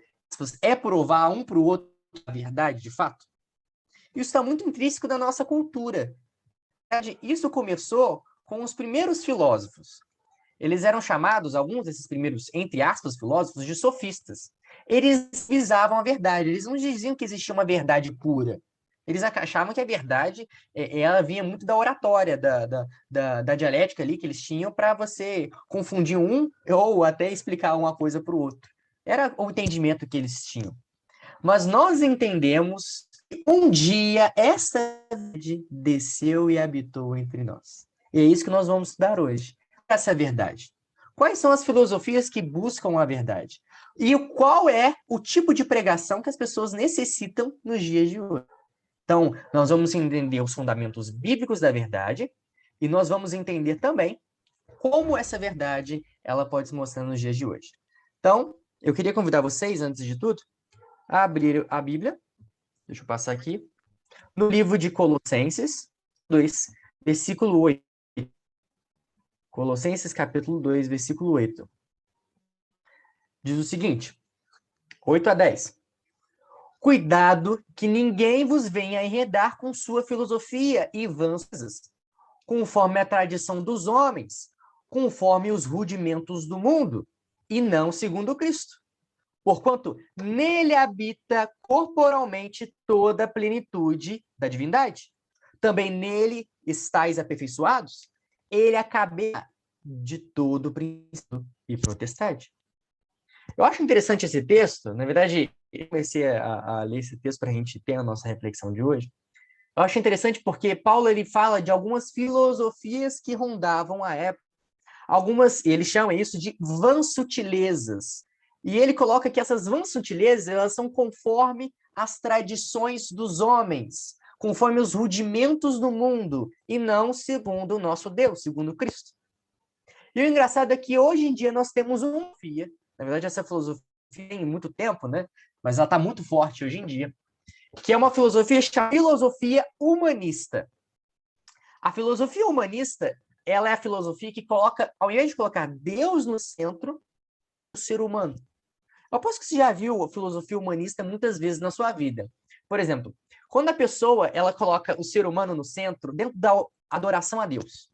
Speaker 18: é provar um para o outro a verdade, de fato? Isso está muito intrínseco da nossa cultura. Isso começou com os primeiros filósofos. Eles eram chamados, alguns desses primeiros, entre aspas, filósofos, de sofistas. Eles visavam a verdade, eles não diziam que existia uma verdade pura. Eles achavam que a verdade ela vinha muito da oratória, da dialética ali que eles tinham para você confundir um ou até explicar uma coisa para o outro. Era o entendimento que eles tinham. Mas nós entendemos que um dia essa verdade desceu e habitou entre nós. E é isso que nós vamos estudar hoje. Essa verdade. Quais são as filosofias que buscam a verdade? E qual é o tipo de pregação que as pessoas necessitam nos dias de hoje? Então, nós vamos entender os fundamentos bíblicos da verdade e nós vamos entender também como essa verdade ela pode se mostrar nos dias de hoje. Então, eu queria convidar vocês, antes de tudo, a abrir a Bíblia. Deixa eu passar aqui. No livro de Colossenses 2, versículo 8. Colossenses, capítulo 2, versículo 8. Diz o seguinte, 8 a 10. Cuidado que ninguém vos venha enredar com sua filosofia e vãs coisas, conforme a tradição dos homens, conforme os rudimentos do mundo, e não segundo Cristo. Porquanto nele habita corporalmente toda a plenitude da divindade. Também nele estáis aperfeiçoados. Ele é a cabeça de todo princípio e potestade. Eu acho interessante esse texto, na verdade, eu comecei a ler esse texto para a gente ter a nossa reflexão de hoje. Eu acho interessante porque Paulo ele fala de algumas filosofias que rondavam a época. Ele chama isso de vãs sutilezas. E ele coloca que essas vãs sutilezas elas são conforme as tradições dos homens, conforme os rudimentos do mundo, e não segundo o nosso Deus, segundo Cristo. E o engraçado é que hoje em dia nós temos uma filosofia, na verdade essa filosofia tem muito tempo, né? Mas ela está muito forte hoje em dia, que é uma filosofia chamada filosofia humanista. A filosofia humanista ela é a filosofia que coloca, ao invés de colocar Deus no centro, o ser humano. Eu aposto que você já viu a filosofia humanista muitas vezes na sua vida. Por exemplo, quando a pessoa ela coloca o ser humano no centro, dentro da adoração a Deus.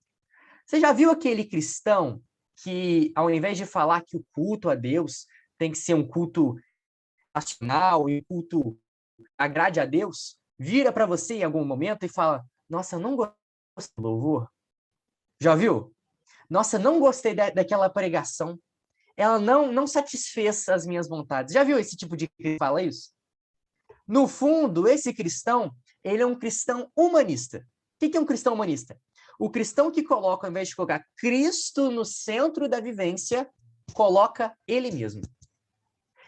Speaker 18: Você já viu aquele cristão que, ao invés de falar que o culto a Deus tem que ser um culto racional e um culto que agrade a Deus, vira para você em algum momento e fala: nossa, eu não gosto do louvor. Já viu? Nossa, não gostei daquela pregação. Ela não satisfez as minhas vontades. Já viu esse tipo de que fala isso? No fundo, esse cristão, ele é um cristão humanista. O que é um cristão humanista? O cristão que coloca, ao invés de colocar Cristo no centro da vivência, coloca ele mesmo.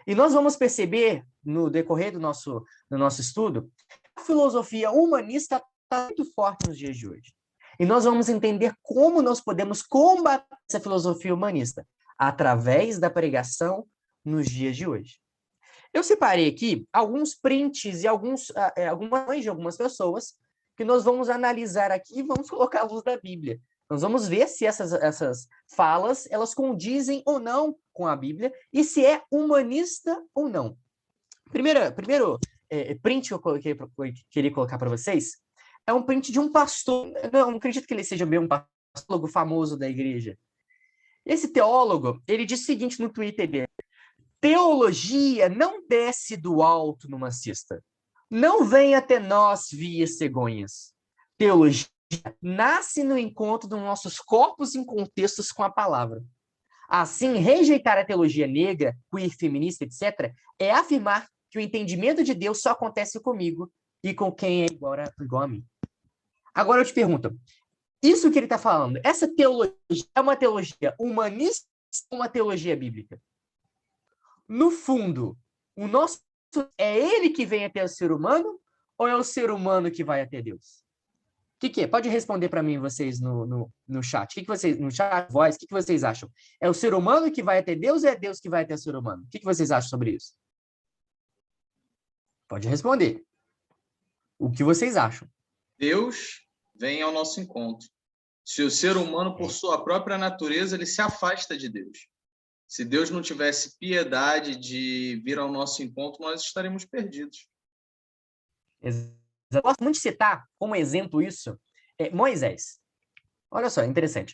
Speaker 18: E nós vamos perceber, no decorrer do nosso estudo, a filosofia humanista está muito forte nos dias de hoje. E nós vamos entender como nós podemos combater essa filosofia humanista através da pregação nos dias de hoje. Eu separei aqui alguns prints e algumas de algumas pessoas que nós vamos analisar aqui e vamos colocar à luz da Bíblia. Nós vamos ver se essas falas elas condizem ou não com a Bíblia e se é humanista ou não. Primeiro print que eu queria colocar para vocês é um print de um pastor. Não acredito que ele seja bem um pastor famoso da igreja. Esse teólogo, ele diz o seguinte no Twitter dele: teologia não desce do alto numa cesta. Não vem até nós via cegonhas. Teologia nasce no encontro dos nossos corpos em contextos com a palavra. Assim, rejeitar a teologia negra, queer, feminista, etc., é afirmar que o entendimento de Deus só acontece comigo e com quem é igual a mim. Agora eu te pergunto, isso que ele está falando, essa teologia é uma teologia humanista ou uma teologia bíblica? No fundo, é ele que vem até o ser humano ou é o ser humano que vai até Deus? O que é? Pode responder para mim, vocês, no chat. No chat, voz, o que vocês acham? É o ser humano que vai até Deus ou é Deus que vai até o ser humano? O que vocês acham sobre isso? Pode responder. O que vocês acham?
Speaker 10: Deus vem ao nosso encontro. Se o ser humano, por sua própria natureza, ele se afasta de Deus. Se Deus não tivesse piedade de vir ao nosso encontro, nós estaremos perdidos.
Speaker 18: Eu gosto muito de citar como exemplo isso Moisés. Olha só, interessante.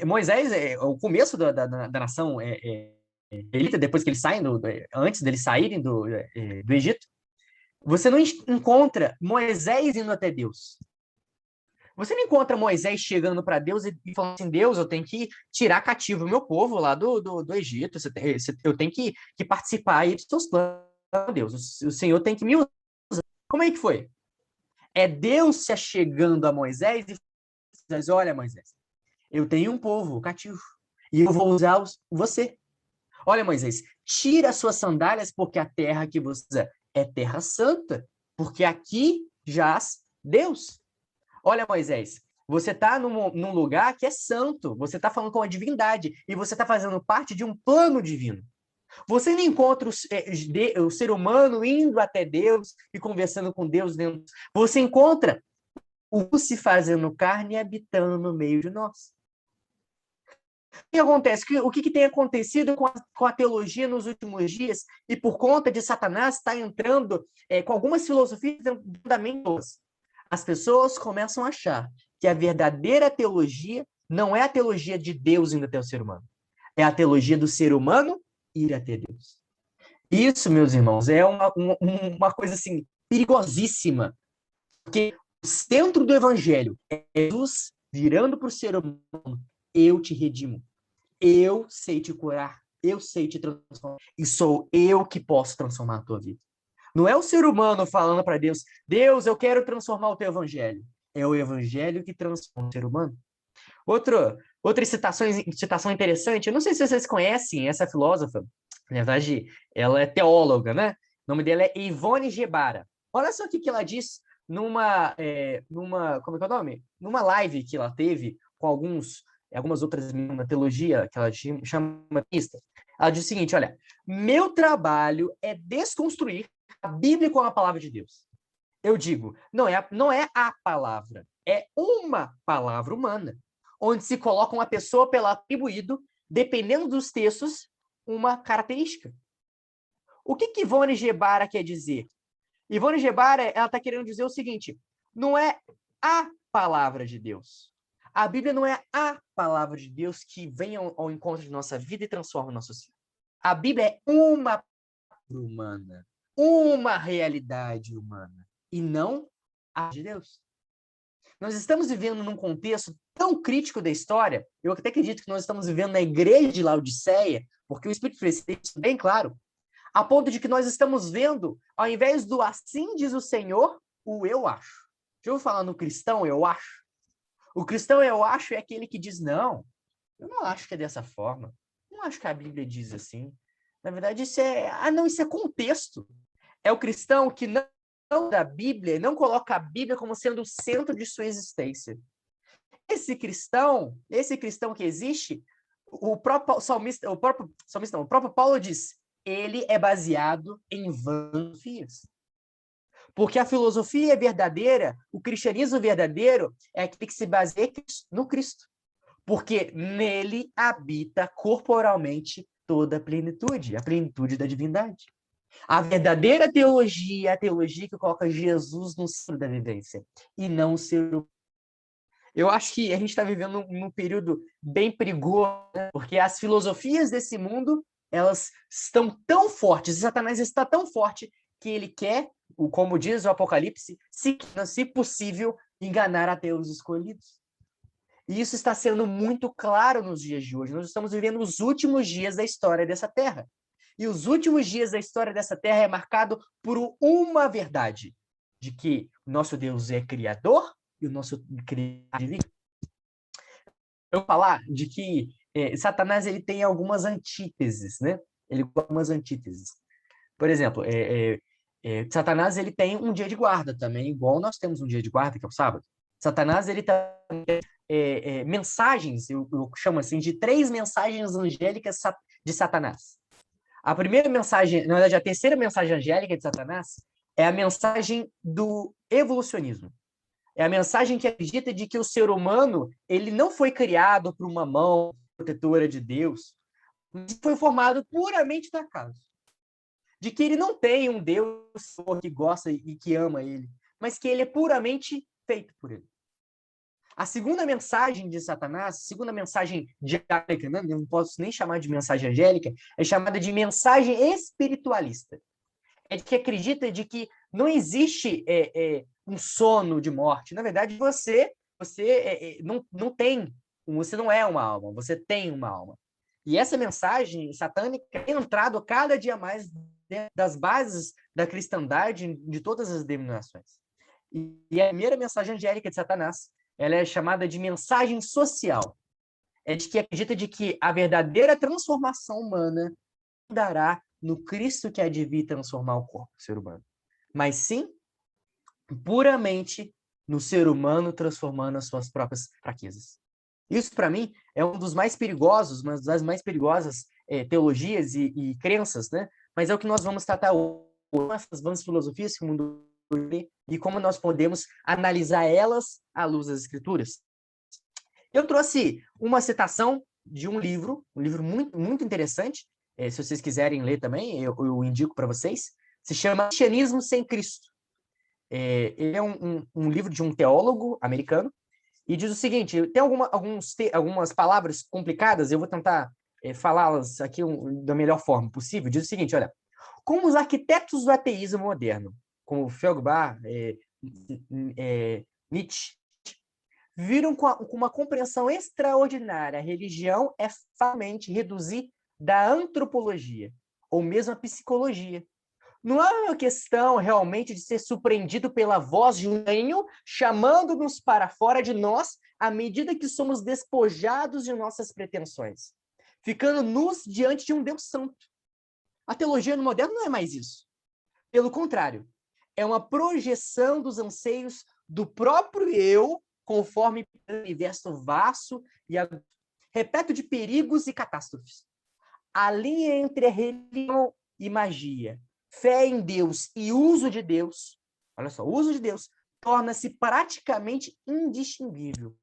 Speaker 18: Moisés é o começo da nação elita, depois que eles saem, antes deles saírem do Egito. Você não encontra Moisés indo até Deus. Você não encontra Moisés chegando para Deus e falando assim: Deus, eu tenho que tirar cativo o meu povo lá do Egito, eu tenho que participar aí dos seus planos, Deus, o Senhor tem que me usar. Como é que foi? É Deus se achegando a Moisés e diz: olha, Moisés, eu tenho um povo cativo e eu vou usar você. Olha, Moisés, tira as suas sandálias porque a terra que você usa é terra santa, porque aqui jaz Deus. Olha, Moisés, você está num lugar que é santo, você está falando com a divindade e você está fazendo parte de um plano divino. Você não encontra o ser humano indo até Deus e conversando com Deus dentro. Você encontra o se fazendo carne e habitando no meio de nós. O que acontece? O que tem acontecido com a teologia nos últimos dias e por conta de Satanás está entrando com algumas filosofias fundamentosas? As pessoas começam a achar que a verdadeira teologia não é a teologia de Deus indo até o ser humano. É a teologia do ser humano ir até Deus. Isso, meus irmãos, é uma coisa assim perigosíssima. Porque o centro do evangelho é Jesus virando para o ser humano: eu te redimo, eu sei te curar, eu sei te transformar, e sou eu que posso transformar a tua vida. Não é o ser humano falando para Deus: Deus, eu quero transformar o teu evangelho. É o evangelho que transforma o ser humano. Outra citação interessante, eu não sei se vocês conhecem essa filósofa, na verdade, ela é teóloga, né? O nome dela é Ivone Gebara. Olha só o que ela diz como é que é o nome? Numa live que ela teve com algumas outras meninas na teologia, que ela chama pista. Ela diz o seguinte: olha, meu trabalho é desconstruir a Bíblia com a palavra de Deus. Eu digo, não é a palavra, é uma palavra humana, onde se coloca uma pessoa pela atribuído, dependendo dos textos, uma característica. O que Ivone Gebara quer dizer? Ivone Gebara, ela está querendo dizer o seguinte, não é a palavra de Deus. A Bíblia não é a palavra de Deus que vem ao encontro de nossa vida e transforma o nosso ser. A Bíblia é uma palavra humana, uma realidade humana, e não a de Deus. Nós estamos vivendo num contexto tão crítico da história, eu até acredito que nós estamos vivendo na igreja de Laodiceia, porque o Espírito fez isso bem claro, a ponto de que nós estamos vendo, ao invés do assim diz o Senhor, o eu acho. Já ouviu falar no cristão eu acho? O cristão eu acho é aquele que diz, não, eu não acho que é dessa forma, não acho que a Bíblia diz assim. Na verdade, isso é contexto. É o cristão que não da Bíblia, não coloca a Bíblia como sendo o centro de sua existência. Esse cristão que existe, o próprio Paulo diz, ele é baseado em vãs filosofias. Porque a filosofia verdadeira, o cristianismo verdadeiro, é aquele que se baseia no Cristo. Porque nele habita corporalmente toda a plenitude da divindade. A verdadeira teologia é a teologia que coloca Jesus no centro da vivência, e não o ser humano. Eu acho que a gente está vivendo num período bem perigoso, né? Porque as filosofias desse mundo, elas estão tão fortes, e Satanás está tão forte que ele quer, como diz o Apocalipse, se possível, enganar até os escolhidos. E isso está sendo muito claro nos dias de hoje. Nós estamos vivendo os últimos dias da história dessa terra. E os últimos dias da história dessa terra é marcado por uma verdade, de que o nosso Deus é criador e o nosso criador é divino. Eu vou falar de que Satanás ele tem algumas antíteses, né? Ele tem algumas antíteses. Por exemplo, Satanás ele tem um dia de guarda também, igual nós temos um dia de guarda, que é o sábado. Satanás ele tem mensagens, eu chamo assim, de 3 mensagens angélicas de Satanás. A primeira mensagem, na verdade, a terceira mensagem angélica de Satanás é a mensagem do evolucionismo. É a mensagem que acredita de que o ser humano ele não foi criado por uma mão protetora de Deus, mas foi formado puramente do acaso. De que ele não tem um Deus que gosta e que ama ele, mas que ele é puramente feito por ele. A segunda mensagem de Satanás, a segunda mensagem diabólica, né? Não posso nem chamar de mensagem angélica, é chamada de mensagem espiritualista. É de que acredita de que não existe um sono de morte. Na verdade, você não tem, você não é uma alma, você tem uma alma. E essa mensagem satânica tem entrado cada dia mais dentro das bases da cristandade de todas as denominações. E a primeira mensagem angélica de Satanás, ela é chamada de mensagem social. É de que acredita de que a verdadeira transformação humana dará no Cristo que há de vir transformar o corpo do ser humano. Mas sim, puramente no ser humano transformando as suas próprias fraquezas. Isso, para mim, é um dos mais perigosos, uma das mais perigosas teologias e crenças, né? Mas é o que nós vamos tratar hoje, essas vãs filosofias que o mundo e como nós podemos analisar elas à luz das Escrituras. Eu trouxe uma citação de um livro muito, muito interessante, se vocês quiserem ler também, eu indico para vocês, se chama Cristianismo Sem Cristo. Ele é um livro de um teólogo americano, e diz o seguinte, tem algumas palavras complicadas, eu vou tentar falá-las aqui da melhor forma possível. Diz o seguinte, olha, como os arquitetos do ateísmo moderno, como Feuerbach, Nietzsche, viram com uma compreensão extraordinária a religião é facilmente reduzir da antropologia, ou mesmo a psicologia. Não é uma questão realmente de ser surpreendido pela voz de um anjo chamando-nos para fora de nós à medida que somos despojados de nossas pretensões, ficando nus diante de um Deus santo. A teologia no moderno não é mais isso. Pelo contrário, é uma projeção dos anseios do próprio eu, conforme o universo vasto e repleto de perigos e catástrofes. A linha entre a religião e magia, fé em Deus e uso de Deus, olha só, o uso de Deus torna-se praticamente indistinguível.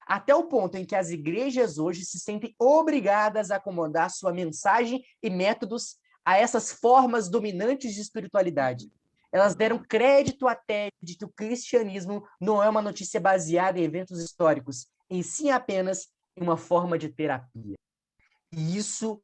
Speaker 18: até o ponto em que as igrejas hoje se sentem obrigadas a acomodar sua mensagem e métodos a essas formas dominantes de espiritualidade. Elas deram crédito à tese de que o cristianismo não é uma notícia baseada em eventos históricos, em si apenas em uma forma de terapia. E isso,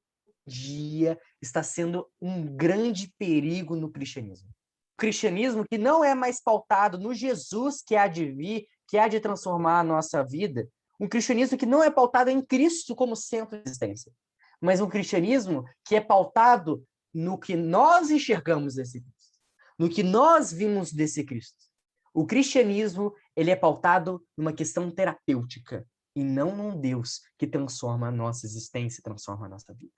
Speaker 18: dia, está sendo um grande perigo no cristianismo. O cristianismo que não é mais pautado no Jesus que há de vir, que há de transformar a nossa vida, um cristianismo que não é pautado em Cristo como centro de existência, mas um cristianismo que é pautado no que nós enxergamos desse Cristo, no que nós vimos desse Cristo. O cristianismo, ele é pautado numa questão terapêutica e não num Deus que transforma a nossa existência, transforma a nossa vida.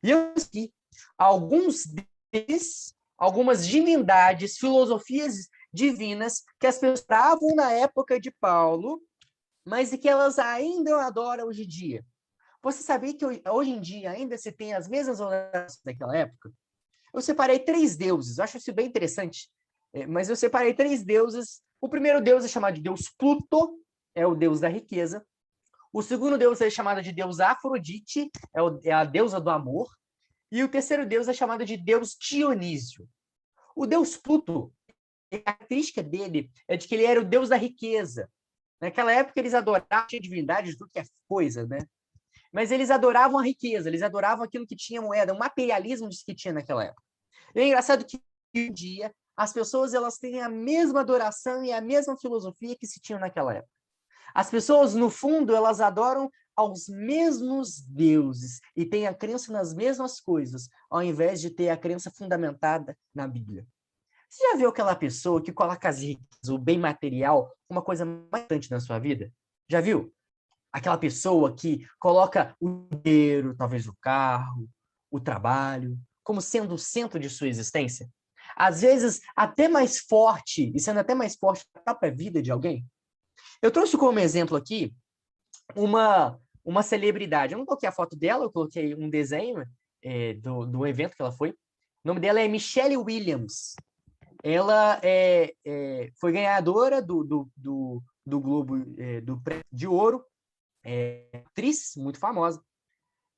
Speaker 18: E eu aqui alguns deles, algumas divindades, filosofias divinas que as pessoas estavam na época de Paulo, mas que elas ainda adoram hoje em dia. Você sabia que hoje em dia ainda se tem as mesmas orações daquela época? Eu separei 3 deuses, eu acho isso bem interessante, mas eu separei 3 deuses. O primeiro deus é chamado de Deus Pluto, é o deus da riqueza. O segundo deus é chamado de Deus Afrodite, é a deusa do amor. E o terceiro deus é chamado de Deus Dionísio. O deus Pluto, a característica dele é de que ele era o deus da riqueza. Naquela época eles adoravam divindades do que é coisa, né? Mas eles adoravam a riqueza, eles adoravam aquilo que tinha moeda, o materialismo que tinha naquela época. E é engraçado que hoje em dia as pessoas elas têm a mesma adoração e a mesma filosofia que se tinham naquela época. As pessoas, no fundo, elas adoram aos mesmos deuses e têm a crença nas mesmas coisas, ao invés de ter a crença fundamentada na Bíblia. Você já viu aquela pessoa que coloca as riquezas, o bem material, uma coisa mais importante na sua vida? Já viu? Aquela pessoa que coloca o dinheiro, talvez o carro, o trabalho, como sendo o centro de sua existência? Às vezes, até mais forte, e sendo até mais forte a própria vida de alguém. Eu trouxe como exemplo aqui uma celebridade. Eu não coloquei a foto dela, eu coloquei um desenho do evento que ela foi. O nome dela é Michelle Williams. Ela foi ganhadora do Globo do Prêmio de Ouro, atriz muito famosa.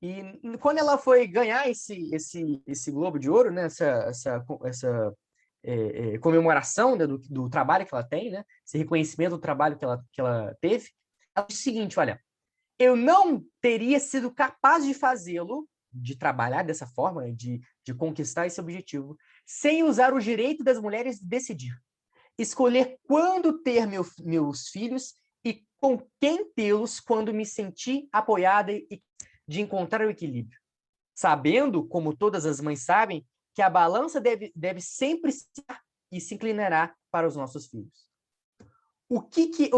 Speaker 18: E quando ela foi ganhar esse Globo de Ouro, né, essa comemoração, né, do trabalho que ela tem, né, esse reconhecimento do trabalho que ela teve, ela disse o seguinte: olha, eu não teria sido capaz de fazê-lo, de trabalhar dessa forma, de conquistar esse objetivo, sem usar o direito das mulheres de decidir, escolher quando ter meus filhos e com quem tê-los quando me sentir apoiada e de encontrar o equilíbrio, sabendo, como todas as mães sabem, que a balança deve sempre se inclinará para os nossos filhos. O que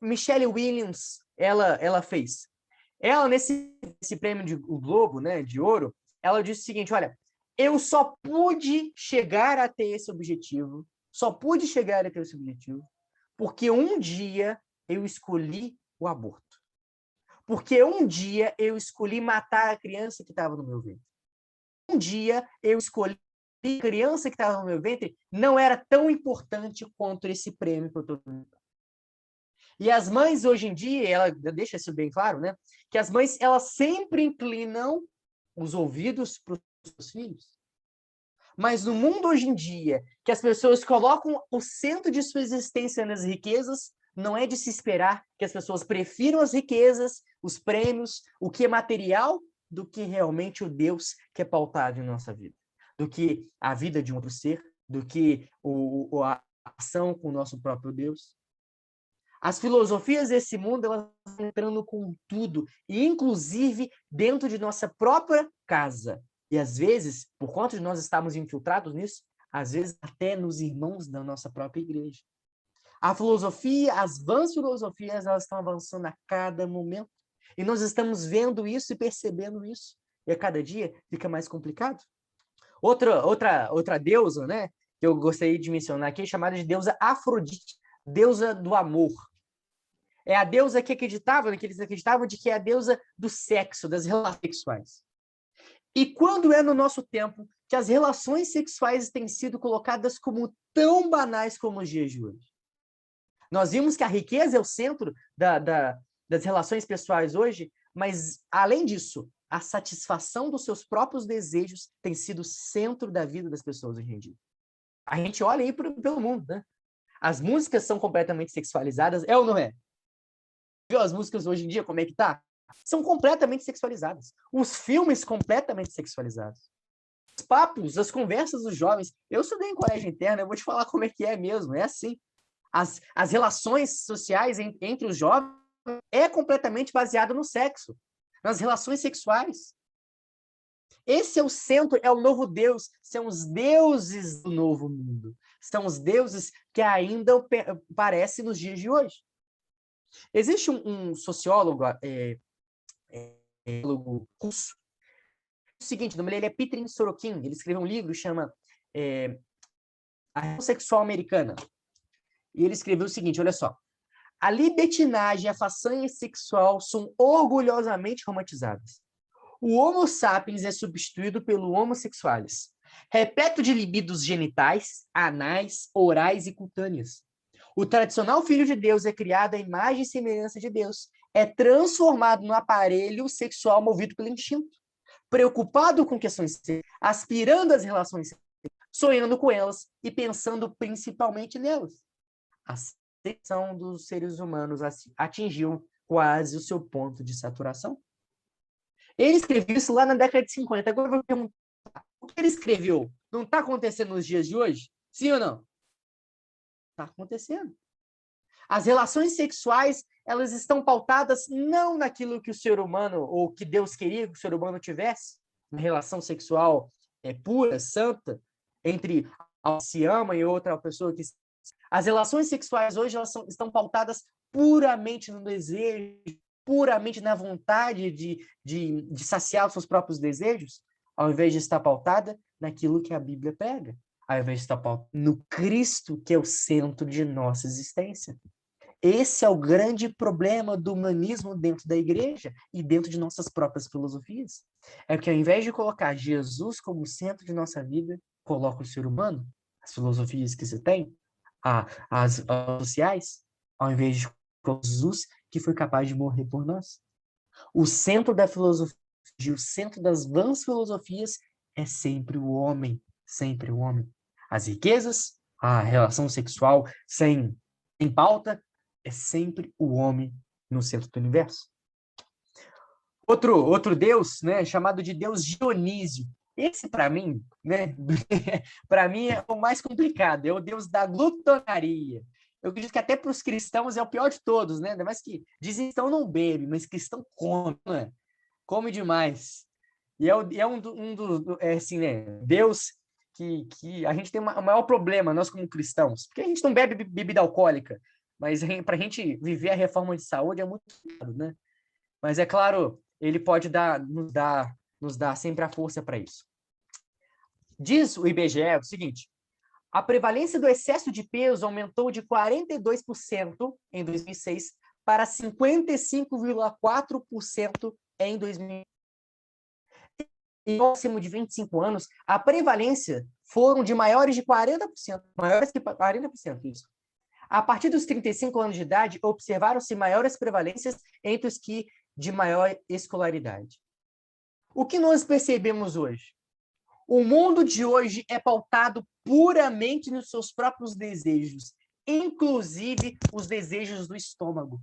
Speaker 18: Michelle Williams ela fez? Ela, nesse prêmio de Globo, né, de Ouro, ela disse o seguinte: olha, eu só pude chegar a ter esse objetivo, porque um dia eu escolhi o aborto. Porque um dia eu escolhi matar a criança que estava no meu ventre. Um dia eu escolhi a criança que estava no meu ventre não era tão importante quanto esse prêmio que eu estou dando. E as mães, hoje em dia, ela deixa isso bem claro, né? Que as mães, elas sempre inclinam os ouvidos para os seus filhos. Mas no mundo hoje em dia, que as pessoas colocam o centro de sua existência nas riquezas, não é de se esperar que as pessoas prefiram as riquezas, os prêmios, o que é material, do que realmente o Deus que é pautado em nossa vida. Do que a vida de um outro ser, do que a ação com o nosso próprio Deus. As filosofias desse mundo, elas estão entrando com tudo, e inclusive dentro de nossa própria casa. E às vezes, por conta de nós estarmos infiltrados nisso, às vezes até nos irmãos da nossa própria igreja. A filosofia, as vãs filosofias, elas estão avançando a cada momento. E nós estamos vendo isso e percebendo isso. E a cada dia fica mais complicado. Outra deusa, né, que eu gostaria de mencionar aqui, é chamada de deusa Afrodite, deusa do amor. É a deusa que acreditava, que eles acreditavam de que é a deusa do sexo, das relações sexuais. E quando é no nosso tempo que as relações sexuais têm sido colocadas como tão banais como os dias de hoje? Nós vimos que a riqueza é o centro das relações pessoais hoje, mas, além disso, a satisfação dos seus próprios desejos tem sido o centro da vida das pessoas hoje em dia. A gente olha aí pelo mundo, né? As músicas são completamente sexualizadas, é ou não é? Viu as músicas hoje em dia, como é que tá? São completamente sexualizadas. Os filmes completamente sexualizados. Os papos, as conversas dos jovens. Eu estudei em colégio interno, eu vou te falar como é que é mesmo, é assim. As relações sociais entre os jovens é completamente baseado no sexo, nas relações sexuais. Esse é o centro, é o novo Deus, são os deuses do novo mundo. São os deuses que ainda aparecem nos dias de hoje. Existe um sociólogo russo, o seguinte, o nome dele é Peter Sorokin, ele escreveu um livro que chama A Relação Sexual Americana. E ele escreveu o seguinte, olha só. A libertinagem e a façanha sexual são orgulhosamente romantizadas. O Homo sapiens é substituído pelo Homo sexualis, repleto de libidos genitais, anais, orais e cutâneas. O tradicional filho de Deus é criado à imagem e semelhança de Deus, é transformado no aparelho sexual movido pelo instinto, preocupado com questões sexuais, aspirando às relações sexuais, sonhando com elas e pensando principalmente nelas. A sexualização dos seres humanos atingiu quase o seu ponto de saturação. Ele escreveu isso lá na década de 50. Agora eu vou perguntar, o que ele escreveu não está acontecendo nos dias de hoje? Sim ou não? Está acontecendo. As relações sexuais, elas estão pautadas não naquilo que o ser humano, ou que Deus queria que o ser humano tivesse, uma relação sexual pura, santa, entre a que se ama e outra pessoa que... As relações sexuais hoje elas estão pautadas puramente no desejo, puramente na vontade de saciar os seus próprios desejos, ao invés de estar pautada naquilo que a Bíblia prega, ao invés de estar pautada no Cristo, que é o centro de nossa existência. Esse é o grande problema do humanismo dentro da igreja e dentro de nossas próprias filosofias. É que ao invés de colocar Jesus como centro de nossa vida, coloca o ser humano, as filosofias que você tem, as sociais, ao invés de colocar Jesus, que foi capaz de morrer por nós. O centro da filosofia, o centro das vãs filosofias é sempre o homem, sempre o homem. As riquezas, a relação sexual sem pauta, é sempre o homem no centro do universo. Outro deus, né, chamado de Deus Dionísio. Esse, para mim, né, para mim é o mais complicado, é o deus da glutonaria. Eu acredito que até para os cristãos é o pior de todos, né? Ainda mais que dizem que cristão não bebe, mas cristão come, né? Come demais. E é um dos, assim, né, Deus que a gente tem o maior problema, nós como cristãos, porque a gente não bebe bebida alcoólica, mas para a gente viver a reforma de saúde é muito caro, né? Mas é claro, ele pode nos dar sempre a força para isso. Diz o IBGE o seguinte: a prevalência do excesso de peso aumentou de 42% em 2006 para 55,4% em 2000. Em próximo de 25 anos, a prevalência foram de maiores de 40%, maiores que 40%, isso. A partir dos 35 anos de idade, observaram-se maiores prevalências entre os que de maior escolaridade. O que nós percebemos hoje? O mundo de hoje é pautado puramente nos seus próprios desejos, inclusive os desejos do estômago.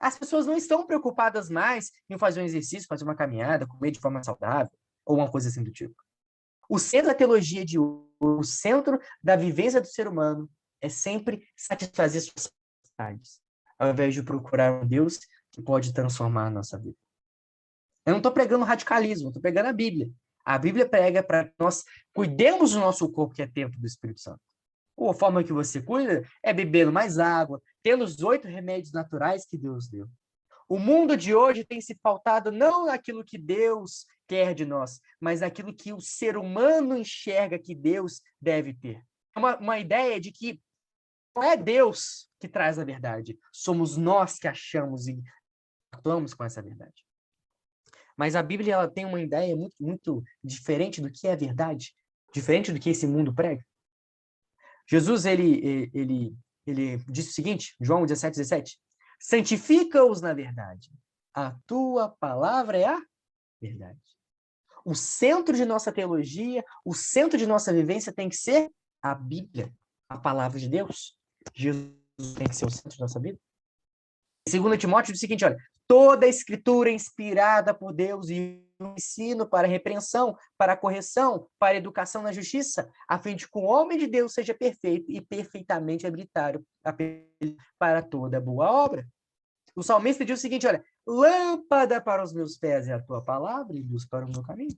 Speaker 18: As pessoas não estão preocupadas mais em fazer um exercício, fazer uma caminhada, comer de forma saudável, ou uma coisa assim do tipo. O centro da teologia de hoje, o centro da vivência do ser humano, é sempre satisfazer suas vontades, ao invés de procurar um Deus que pode transformar a nossa vida. Eu não estou pregando radicalismo, estou pregando a Bíblia. A Bíblia prega para que nós cuidemos do nosso corpo, que é templo do Espírito Santo. A forma que você cuida é bebendo mais água, tendo os 8 remédios naturais que Deus deu. O mundo de hoje tem se pautado não naquilo que Deus quer de nós, mas naquilo que o ser humano enxerga que Deus deve ter. Uma ideia de que não é Deus que traz a verdade, somos nós que achamos e atuamos com essa verdade. Mas a Bíblia ela tem uma ideia muito, muito diferente do que é a verdade, diferente do que esse mundo prega. Jesus ele disse o seguinte, João 17:17, Santifica-os na verdade. A tua palavra é a verdade. O centro de nossa teologia, o centro de nossa vivência tem que ser a Bíblia, a palavra de Deus. Jesus tem que ser o centro de nossa vida. Em 2 Timóteo diz o seguinte, olha, toda a escritura é inspirada por Deus e o ensino para a repreensão, para a correção, para a educação na justiça, a fim de que o homem de Deus seja perfeito e perfeitamente habilitado para toda boa obra. O salmista diz o seguinte, olha, lâmpada para os meus pés é a tua palavra e luz para o meu caminho.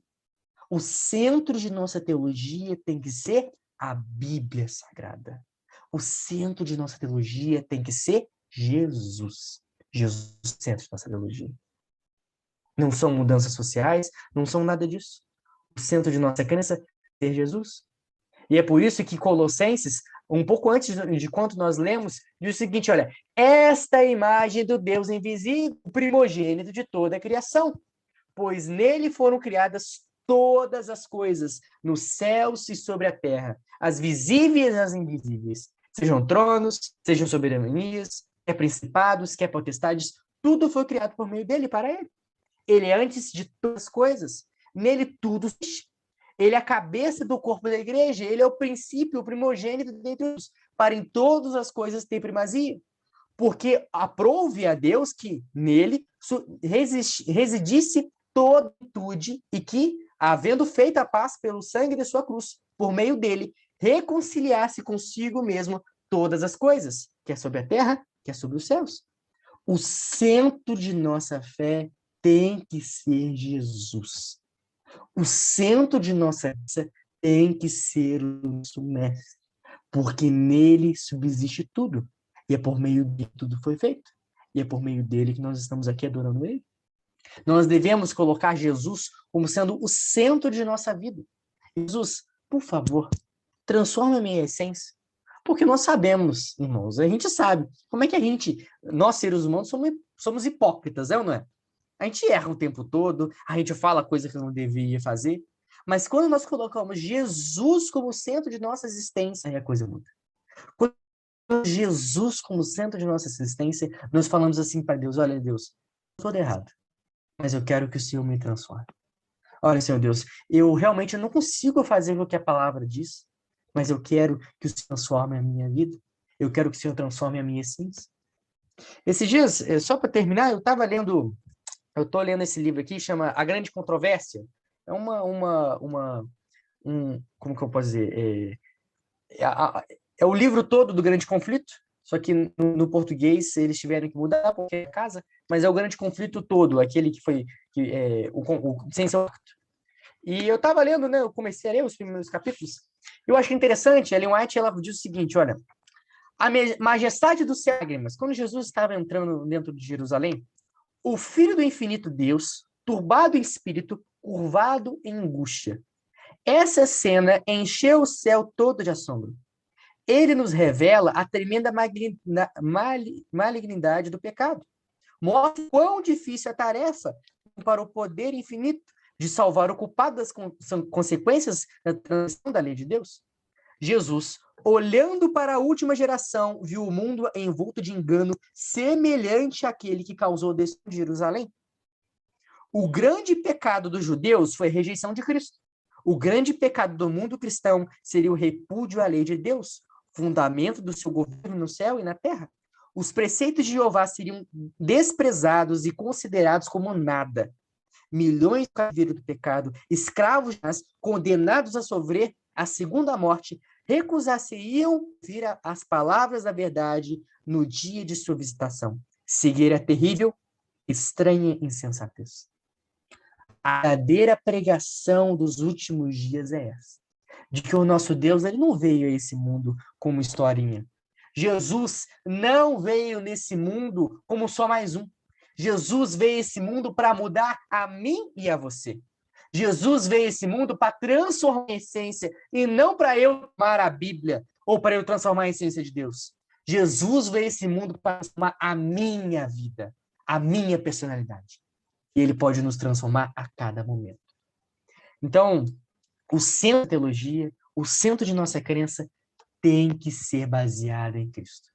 Speaker 18: O centro de nossa teologia tem que ser a Bíblia Sagrada. O centro de nossa teologia tem que ser Jesus. Jesus é o centro de nossa teologia. Não são mudanças sociais, não são nada disso. O centro de nossa crença é ser Jesus. E é por isso que Colossenses, um pouco antes de quanto nós lemos, diz o seguinte, olha, esta é a imagem do Deus invisível, o primogênito de toda a criação, pois nele foram criadas todas as coisas, nos céus e sobre a terra, as visíveis e as invisíveis, sejam tronos, sejam soberanias, quer principados, quer potestades, tudo foi criado por meio dele, para ele. Ele é antes de todas as coisas, nele tudo existe. Ele é a cabeça do corpo da igreja, ele é o princípio, o primogênito dentre os, para em todas as coisas ter primazia. Porque aprove a Deus que nele residisse toda a virtude e que, havendo feito a paz pelo sangue de sua cruz, por meio dele, reconciliasse consigo mesmo todas as coisas, quer sobre a terra, quer sobre os céus. O centro de nossa fé tem que ser Jesus. O centro de nossa vida tem que ser o nosso mestre, porque nele subsiste tudo. E é por meio de tudo foi feito. E é por meio dele que nós estamos aqui adorando ele. Nós devemos colocar Jesus como sendo o centro de nossa vida. Jesus, por favor, transforma a minha essência. Porque nós sabemos, irmãos, a gente sabe como é que nós seres humanos, somos hipócritas, é ou não é? A gente erra o tempo todo, a gente fala coisa que não deveria fazer, mas quando nós colocamos Jesus como centro de nossa existência, aí a coisa muda. Quando Jesus como centro de nossa existência, nós falamos assim para Deus, olha Deus, eu estou errado, mas eu quero que o Senhor me transforme. Olha, Senhor Deus, eu realmente não consigo fazer o que a palavra diz, mas eu quero que o Senhor transforme a minha vida, eu quero que o Senhor transforme a minha essência. Esses dias, só para terminar, eu estou lendo esse livro aqui, chama A Grande Controvérsia. É como que eu posso dizer? É o livro todo do Grande Conflito, só que no português eles tiveram que mudar porque é casa, mas é o Grande Conflito todo, aquele que foi o sem ser pacto. E eu estava lendo, né? Eu comecei a ler os primeiros capítulos. Eu acho interessante, a Ellen White, ela diz o seguinte, olha, a majestade dos céus, quando Jesus estava entrando dentro de Jerusalém, o Filho do Infinito Deus, turbado em espírito, curvado em angústia. Essa cena encheu o céu todo de assombro. Ele nos revela a tremenda malignidade do pecado. Mostra quão difícil a tarefa para o poder infinito de salvar o culpado das consequências da transição da lei de Deus. Jesus, olhando para a última geração, viu o mundo envolto de engano semelhante àquele que causou o destino de Jerusalém. O grande pecado dos judeus foi a rejeição de Cristo. O grande pecado do mundo cristão seria o repúdio à lei de Deus, fundamento do seu governo no céu e na terra. Os preceitos de Jeová seriam desprezados e considerados como nada. Milhões de cativeiro do pecado, escravos, condenados a sofrer a segunda morte, recusar-se-iam ouvir as palavras da verdade no dia de sua visitação. Seguir a terrível, estranha insensatez. A verdadeira pregação dos últimos dias é essa, de que o nosso Deus ele não veio a esse mundo como historinha. Jesus não veio nesse mundo como só mais um. Jesus veio a esse mundo para mudar a mim e a você. Jesus veio a esse mundo para transformar a essência e não para eu tomar a Bíblia ou para eu transformar a essência de Deus. Jesus veio a esse mundo para transformar a minha vida, a minha personalidade. E ele pode nos transformar a cada momento. Então, o centro da teologia, o centro de nossa crença tem que ser baseado em Cristo.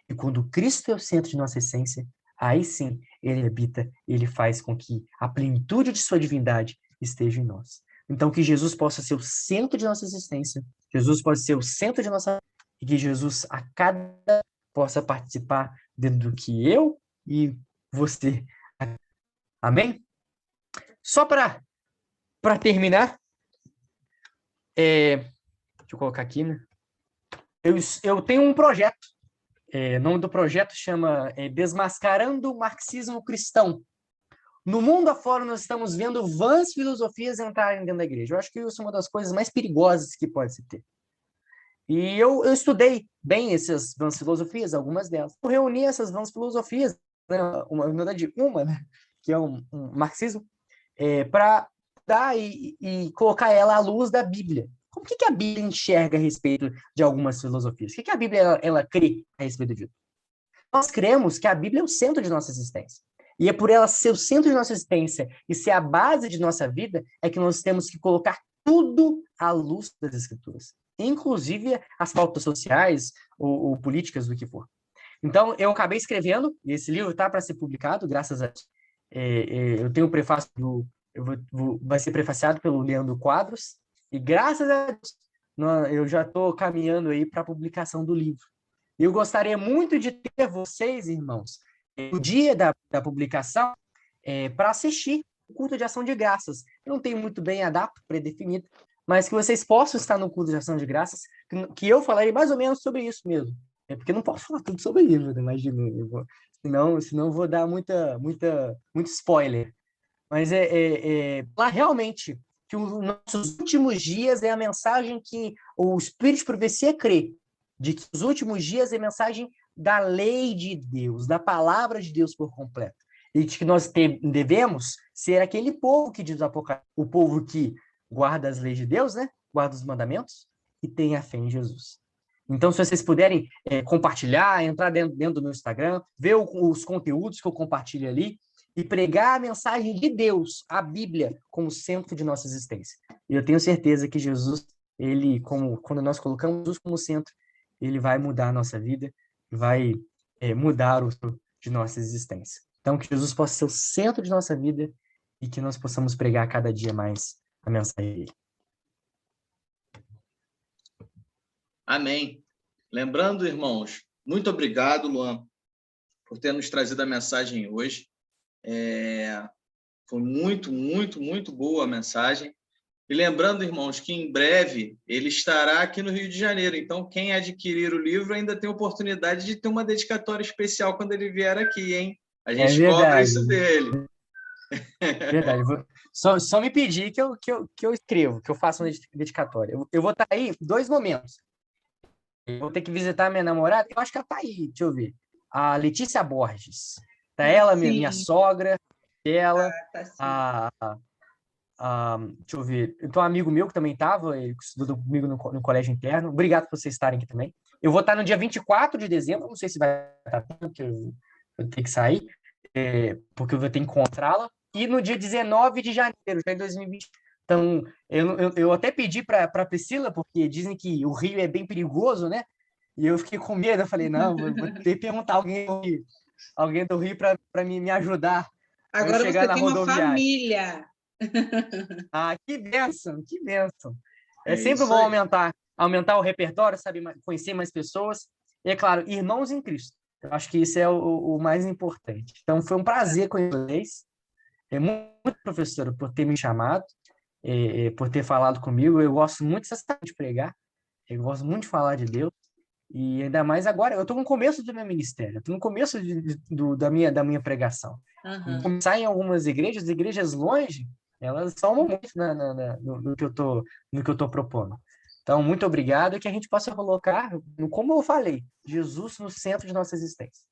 Speaker 18: E quando Cristo é o centro de nossa essência, aí sim ele habita, ele faz com que a plenitude de sua divindade esteja em nós. Então, que Jesus possa ser o centro de nossa existência, Jesus possa ser o centro de nossa vida, e que Jesus, a cada possa participar dentro do que eu e você. Amém? Só para terminar, deixa eu colocar aqui, né? Eu tenho um projeto. O nome do projeto chama Desmascarando o Marxismo Cristão. No mundo afora, nós estamos vendo vãs filosofias entrarem dentro da igreja. Eu acho que isso é uma das coisas mais perigosas que pode se ter. E eu estudei bem essas vãs filosofias, algumas delas. Eu reuni essas vãs filosofias, né, na verdade, né, que é um marxismo, para dar e colocar ela à luz da Bíblia. O que a Bíblia enxerga a respeito de algumas filosofias? O que a Bíblia ela crê a respeito disso? Nós cremos que a Bíblia é o centro de nossa existência. E é por ela ser o centro de nossa existência e ser a base de nossa vida é que nós temos que colocar tudo à luz das Escrituras, inclusive as pautas sociais ou políticas, do que for. Então, eu acabei escrevendo, e esse livro está para ser publicado, graças a Deus. Eu tenho o prefácio, vai ser prefaciado pelo Leandro Quadros, e graças a Deus, eu já estou caminhando aí para a publicação do livro. Eu gostaria muito de ter vocês, irmãos, no dia da publicação, para assistir o culto de ação de graças. Eu não tenho muito bem a data predefinida, mas que vocês possam estar no culto de ação de graças, que eu falarei mais ou menos sobre isso mesmo. Porque eu não posso falar tudo sobre isso, né? Imagina, senão eu vou dar muito spoiler. Mas lá realmente que os nossos últimos dias é a mensagem que o Espírito de Profecia crê, de que os últimos dias é a mensagem da lei de Deus, da palavra de Deus por completo. E de que nós devemos ser aquele povo que diz o Apocalipse, o povo que guarda as leis de Deus, né? Guarda os mandamentos e tem a fé em Jesus. Então, se vocês puderem compartilhar, entrar dentro do meu Instagram, ver os conteúdos que eu compartilho ali e pregar a mensagem de Deus, a Bíblia, como centro de nossa existência. E eu tenho certeza que Jesus, quando nós colocamos Jesus como centro, ele vai mudar a nossa vida, vai mudar o de nossa existência. Então, que Jesus possa ser o centro de nossa vida e que nós possamos pregar cada dia mais a mensagem dele.
Speaker 10: Amém. Lembrando, irmãos, muito obrigado, Luan, por ter nos trazido a mensagem hoje. Foi muito, muito, muito boa a mensagem. E lembrando, irmãos, que em breve ele estará aqui no Rio de Janeiro. Então, quem adquirir o livro ainda tem oportunidade de ter uma dedicatória especial quando ele vier aqui, hein? A gente cobra isso dele.
Speaker 18: Verdade. Só me pedir que eu escrevo, que eu faça uma dedicatória. Eu vou estar aí 2 momentos. Eu vou ter que visitar minha namorada. Eu acho que ela está aí, deixa eu ver. A Letícia Borges. Tá ela, minha sogra, ela, deixa eu ver. Então, um amigo meu que também estava, ele estudou comigo no colégio interno. Obrigado por vocês estarem aqui também. Eu vou estar no dia 24 de dezembro, não sei se vai estar, porque eu vou ter que sair, porque eu vou ter que encontrá-la. E no dia 19 de janeiro, já em 2020. Então, eu até pedi para a Priscila, porque dizem que o Rio é bem perigoso, né? E eu fiquei com medo, eu falei, não, vou ter que perguntar alguém do Rio para me ajudar.
Speaker 12: Agora você tem uma família.
Speaker 18: Que bênção, que bênção. É sempre bom aumentar o repertório, sabe, conhecer mais pessoas. E, é claro, irmãos em Cristo. Eu acho que isso é o mais importante. Então, foi um prazer conhecer vocês. Muito, professora, por ter me chamado, por ter falado comigo. Eu gosto muito de pregar, eu gosto muito de falar de Deus. E ainda mais agora, eu estou no começo do meu ministério, estou no começo da minha pregação.
Speaker 12: Uhum.
Speaker 18: Começar em algumas igrejas longe, elas salvam muito no que eu estou propondo. Então, muito obrigado e que a gente possa colocar, como eu falei, Jesus no centro de nossa existência.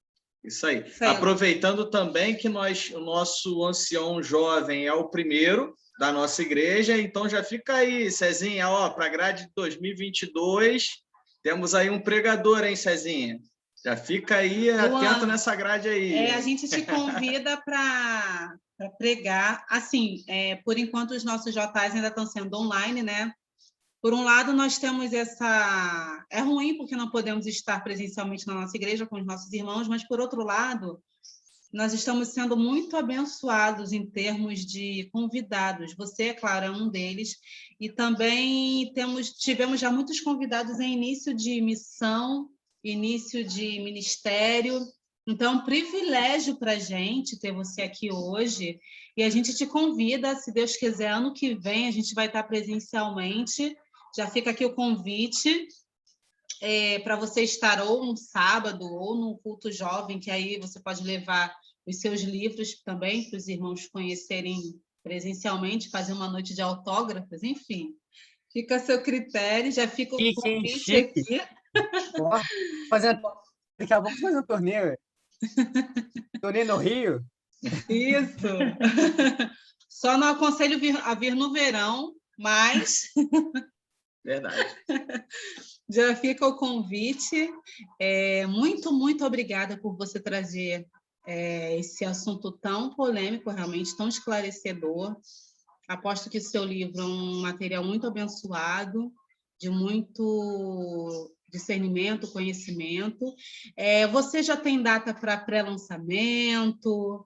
Speaker 10: Isso aí. Aproveitando também que o nosso ancião jovem é o primeiro da nossa igreja, então já fica aí, Cezinha, para a grade de 2022, temos aí um pregador, hein, Cezinha? Já fica aí atento nessa grade aí.
Speaker 12: A gente te convida para pregar. Assim, por enquanto os nossos JAs ainda estão sendo online, né? Por um lado, nós temos essa... É ruim porque não podemos estar presencialmente na nossa igreja com os nossos irmãos, mas, por outro lado, Nós estamos sendo muito abençoados em termos de convidados. Você, é claro, é um deles. E também tivemos já muitos convidados em início de missão, início de ministério. Então, é um privilégio para a gente ter você aqui hoje. E a gente te convida, se Deus quiser, ano que vem a gente vai estar presencialmente. Já fica aqui o convite para você estar ou no sábado ou no culto jovem, que aí você pode levar os seus livros também para os irmãos conhecerem presencialmente, fazer uma noite de autógrafos, enfim. Fica a seu critério, já fica o convite aqui.
Speaker 18: Daqui a pouco fazer um torneio. Torneio no Rio.
Speaker 12: Isso. Só não aconselho a vir no verão, mas...
Speaker 10: Verdade.
Speaker 12: Já fica o convite. Muito, muito obrigada por você trazer esse assunto tão polêmico, realmente tão esclarecedor. Aposto que o seu livro é um material muito abençoado, de muito discernimento, conhecimento. Você já tem data para pré-lançamento?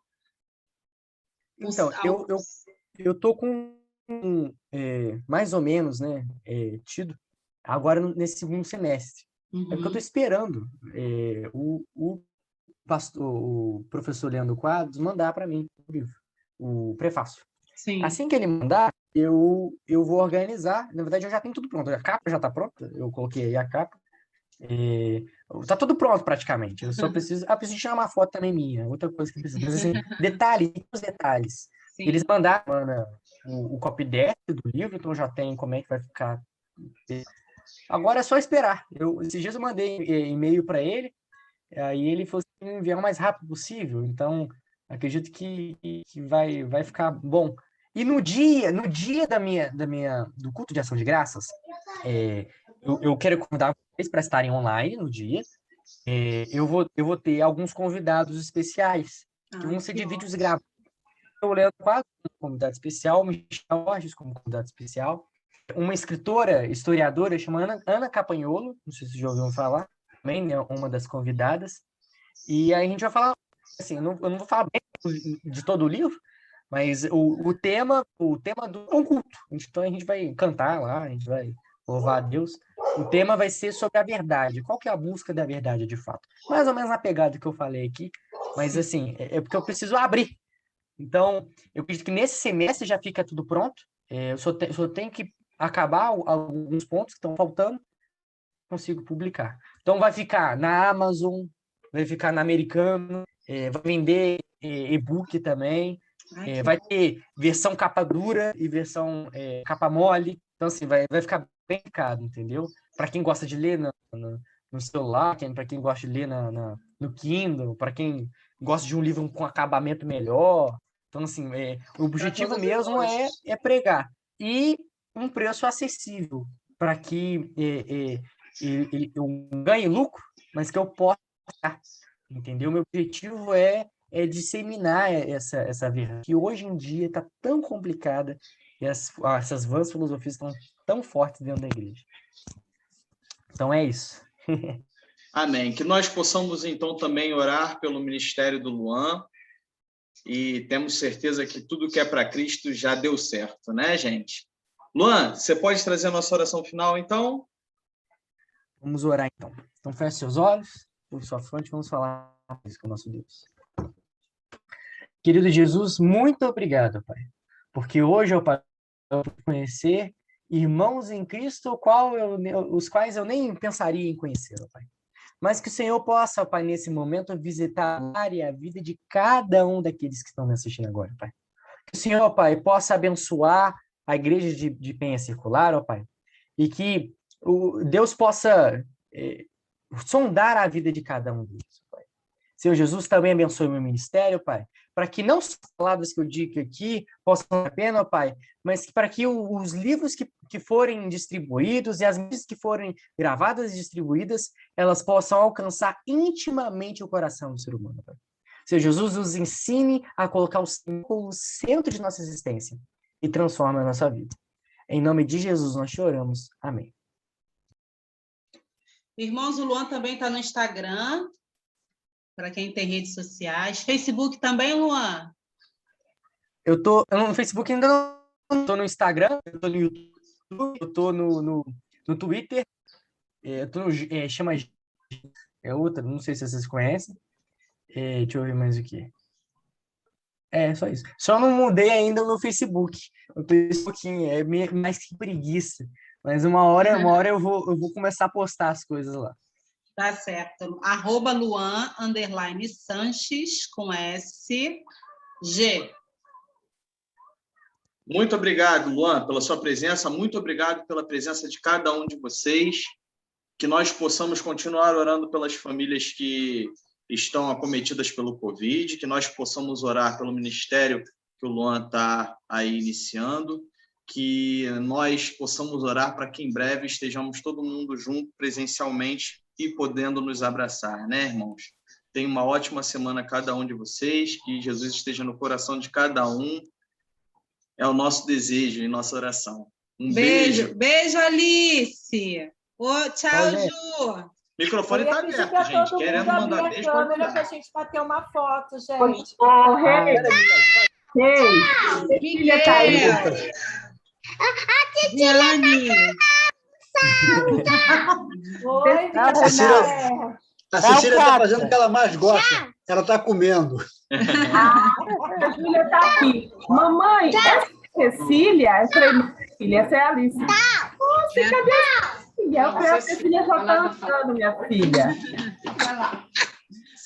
Speaker 18: Então, eu tô com mais ou menos, né, tido agora nesse segundo semestre. É porque eu estou esperando o professor Leandro Quadros mandar para mim o livro, o prefácio.
Speaker 12: Sim.
Speaker 18: Assim que ele mandar, eu vou organizar. Na verdade, eu já tenho tudo pronto. A capa já está pronta, eu coloquei aí a capa. Tá tudo pronto praticamente. Eu só preciso tirar uma foto também minha, outra coisa que eu preciso. Mas assim, os detalhes.
Speaker 12: Sim.
Speaker 18: Eles mandaram o copy-deck do livro, então já tem como é que vai ficar. Agora é só esperar. Esses dias eu mandei e-mail para ele, aí ele falou assim, enviar o mais rápido possível. Então, acredito que vai ficar bom. E no dia do culto de ação de graças, eu quero convidar vocês para estarem online no dia. Eu vou ter alguns convidados especiais, que vão ser de vídeos gravados. Eu Leandro Quadros como convidado especial, Michel Borges como convidado especial, uma escritora, historiadora chamada Ana Campagnolo, não sei se vocês já ouviram falar, também é uma das convidadas. E aí a gente vai falar, assim, eu não vou falar bem de todo o livro, mas o tema do é um culto. Então a gente vai cantar lá, a gente vai louvar a Deus. O tema vai ser sobre a verdade. Qual que é a busca da verdade, de fato? Mais ou menos na pegada que eu falei aqui, mas assim, é porque eu preciso abrir. Então, eu acredito que nesse semestre já fica tudo pronto. Eu só tenho que acabar alguns pontos que estão faltando, consigo publicar. Então, vai ficar na Amazon, vai ficar na Americano, vai vender e-book também, vai ter versão capa dura e versão capa mole. Então, assim, vai ficar bem ficado, entendeu? Para quem gosta de ler no celular, para quem gosta de ler no Kindle, para quem gosta de um livro com acabamento melhor. Então, assim, o objetivo mesmo é pregar. E um preço acessível, para que eu ganhe lucro, mas que eu possa, entendeu? Meu objetivo é disseminar essa verdade, que hoje em dia está tão complicada, e essas vãs filosofias estão tão fortes dentro da igreja. Então, é isso.
Speaker 10: Amém. Que nós possamos, então, também orar pelo ministério do Luan, e temos certeza que tudo que é para Cristo já deu certo, né, gente? Luan, você pode trazer a nossa oração final, então?
Speaker 18: Vamos orar, então. Então, feche seus olhos, por sua fronte, vamos falar com o nosso Deus. Querido Jesus, muito obrigado, Pai, porque hoje, ó Pai, eu vou conhecer irmãos em Cristo, os quais eu nem pensaria em conhecer, ó Pai. Mas que o Senhor possa, Pai, nesse momento, visitar a vida de cada um daqueles que estão me assistindo agora, Pai. Que o Senhor, Pai, possa abençoar a igreja de Penha Circular, ó Pai, e que Deus possa sondar a vida de cada um deles, Pai. Senhor Jesus, também abençoe o meu ministério, Pai, para que não só as palavras que eu digo aqui possam valer a pena, Pai, mas para que os livros que forem distribuídos e as mídias que forem gravadas e distribuídas, elas possam alcançar intimamente o coração do ser humano, Pai. Senhor Jesus, nos ensine a colocar o Senhor no centro de nossa existência e transforme a nossa vida. Em nome de Jesus nós te oramos. Amém.
Speaker 12: Irmãos, o Luan também está no Instagram, para quem tem redes sociais. Facebook também, Luan?
Speaker 18: Eu tô no Facebook, ainda não tô no Instagram, eu tô no YouTube, eu tô no Twitter, eu tô no chama é outra, não sei se vocês conhecem. Deixa eu ver mais o que. Só isso. Só não mudei ainda no Facebook. O Facebook é mais que preguiça. Mas uma hora eu vou começar a postar as coisas lá.
Speaker 12: Tá certo. @Luan_Sanches com S G.
Speaker 10: Muito obrigado, Luan, pela sua presença. Muito obrigado pela presença de cada um de vocês. Que nós possamos continuar orando pelas famílias que estão acometidas pelo Covid, que nós possamos orar pelo ministério que o Luan está aí iniciando, que nós possamos orar para que em breve estejamos todo mundo junto presencialmente e podendo nos abraçar, né, irmãos? Tenha uma ótima semana cada um de vocês, que Jesus esteja no coração de cada um. É o nosso desejo e nossa oração. Um beijo.
Speaker 12: Beijo, Alice. Tchau, Ju.
Speaker 10: O microfone está aberto, gente. Querendo mandar beijo, pode
Speaker 14: câmera para a gente bater uma foto, gente.
Speaker 11: Cecília está aí.
Speaker 12: Diane.
Speaker 14: Oi,
Speaker 11: A Cecília está fazendo o que ela mais gosta. Ela está comendo.
Speaker 13: A Cecília está aqui. Mamãe, essa é Cecília? Eu falei, filha, essa é a Alice. Poxa, cadê a Cecília? Eu falei, a Cecília só está andando, minha filha.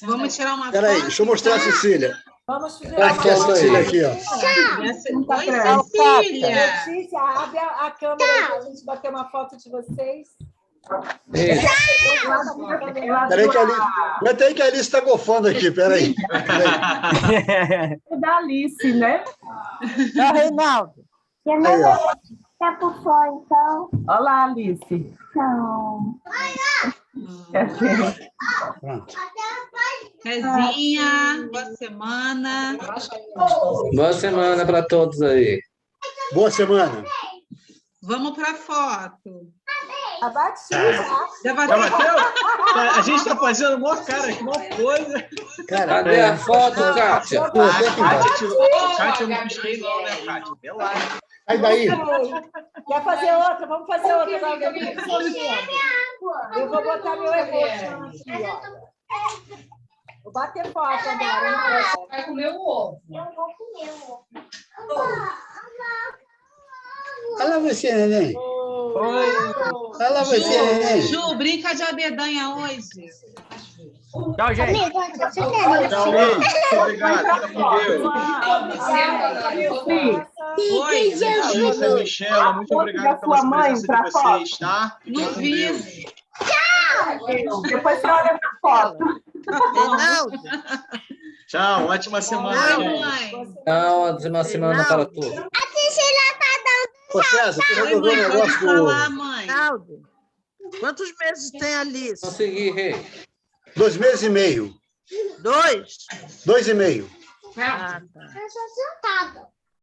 Speaker 12: Vamos tirar uma foto.
Speaker 11: Espera aí, deixa eu mostrar a Cecília.
Speaker 14: Vamos fazer
Speaker 11: Aqui a Cecília aqui, ó.
Speaker 12: Oi, Cecília.
Speaker 14: Letícia, abre a câmera para a gente bater uma foto de vocês.
Speaker 11: Peraí que a Alice... Aguenta aí que a Alice está gofando aqui, peraí.
Speaker 13: É da Alice, né?
Speaker 17: É o Reinaldo. Eu não vou ficar por fora, então.
Speaker 13: Olá, Alice.
Speaker 17: Não.
Speaker 12: Rezinha, boa semana.
Speaker 7: Boa semana para todos aí.
Speaker 11: Boa semana.
Speaker 12: Vamos para a foto.
Speaker 14: Já bati,
Speaker 12: já
Speaker 10: bateu? A gente está fazendo uma cara, que uma coisa.
Speaker 7: Cadê a foto, Kátia?
Speaker 10: Kátia, eu não pisquei não, né, Kátia? Pelada.
Speaker 11: Sai daí.
Speaker 14: Quer fazer outra? Vamos fazer outra. Eu vou botar meu emoji aqui, ó. Vou bater foto agora.
Speaker 17: Vai comer o ovo. Eu vou comer o ovo.
Speaker 11: Olha você, neném. Olha você, neném.
Speaker 12: Ju, brinca de abedanha hoje.
Speaker 18: Tchau, gente.
Speaker 10: Tchau, obrigado. Fica com Deus.
Speaker 12: Oi,
Speaker 10: Michela, muito obrigado pela presença de vocês, tá?
Speaker 12: Não vi.
Speaker 13: Tchau! Depois você olha pra foto.
Speaker 10: Tchau, ótima semana, gente.
Speaker 7: Tchau, ótima semana para todos.
Speaker 17: A Cecília tá dando.
Speaker 11: Ô, César, você resolveu o negócio
Speaker 12: falar, mãe.
Speaker 15: Naldo, quantos meses tem a Alice?
Speaker 7: Consegui, Rei.
Speaker 11: 2 meses e meio.
Speaker 15: 2?
Speaker 11: 2 e meio.
Speaker 17: Eu sou sentada.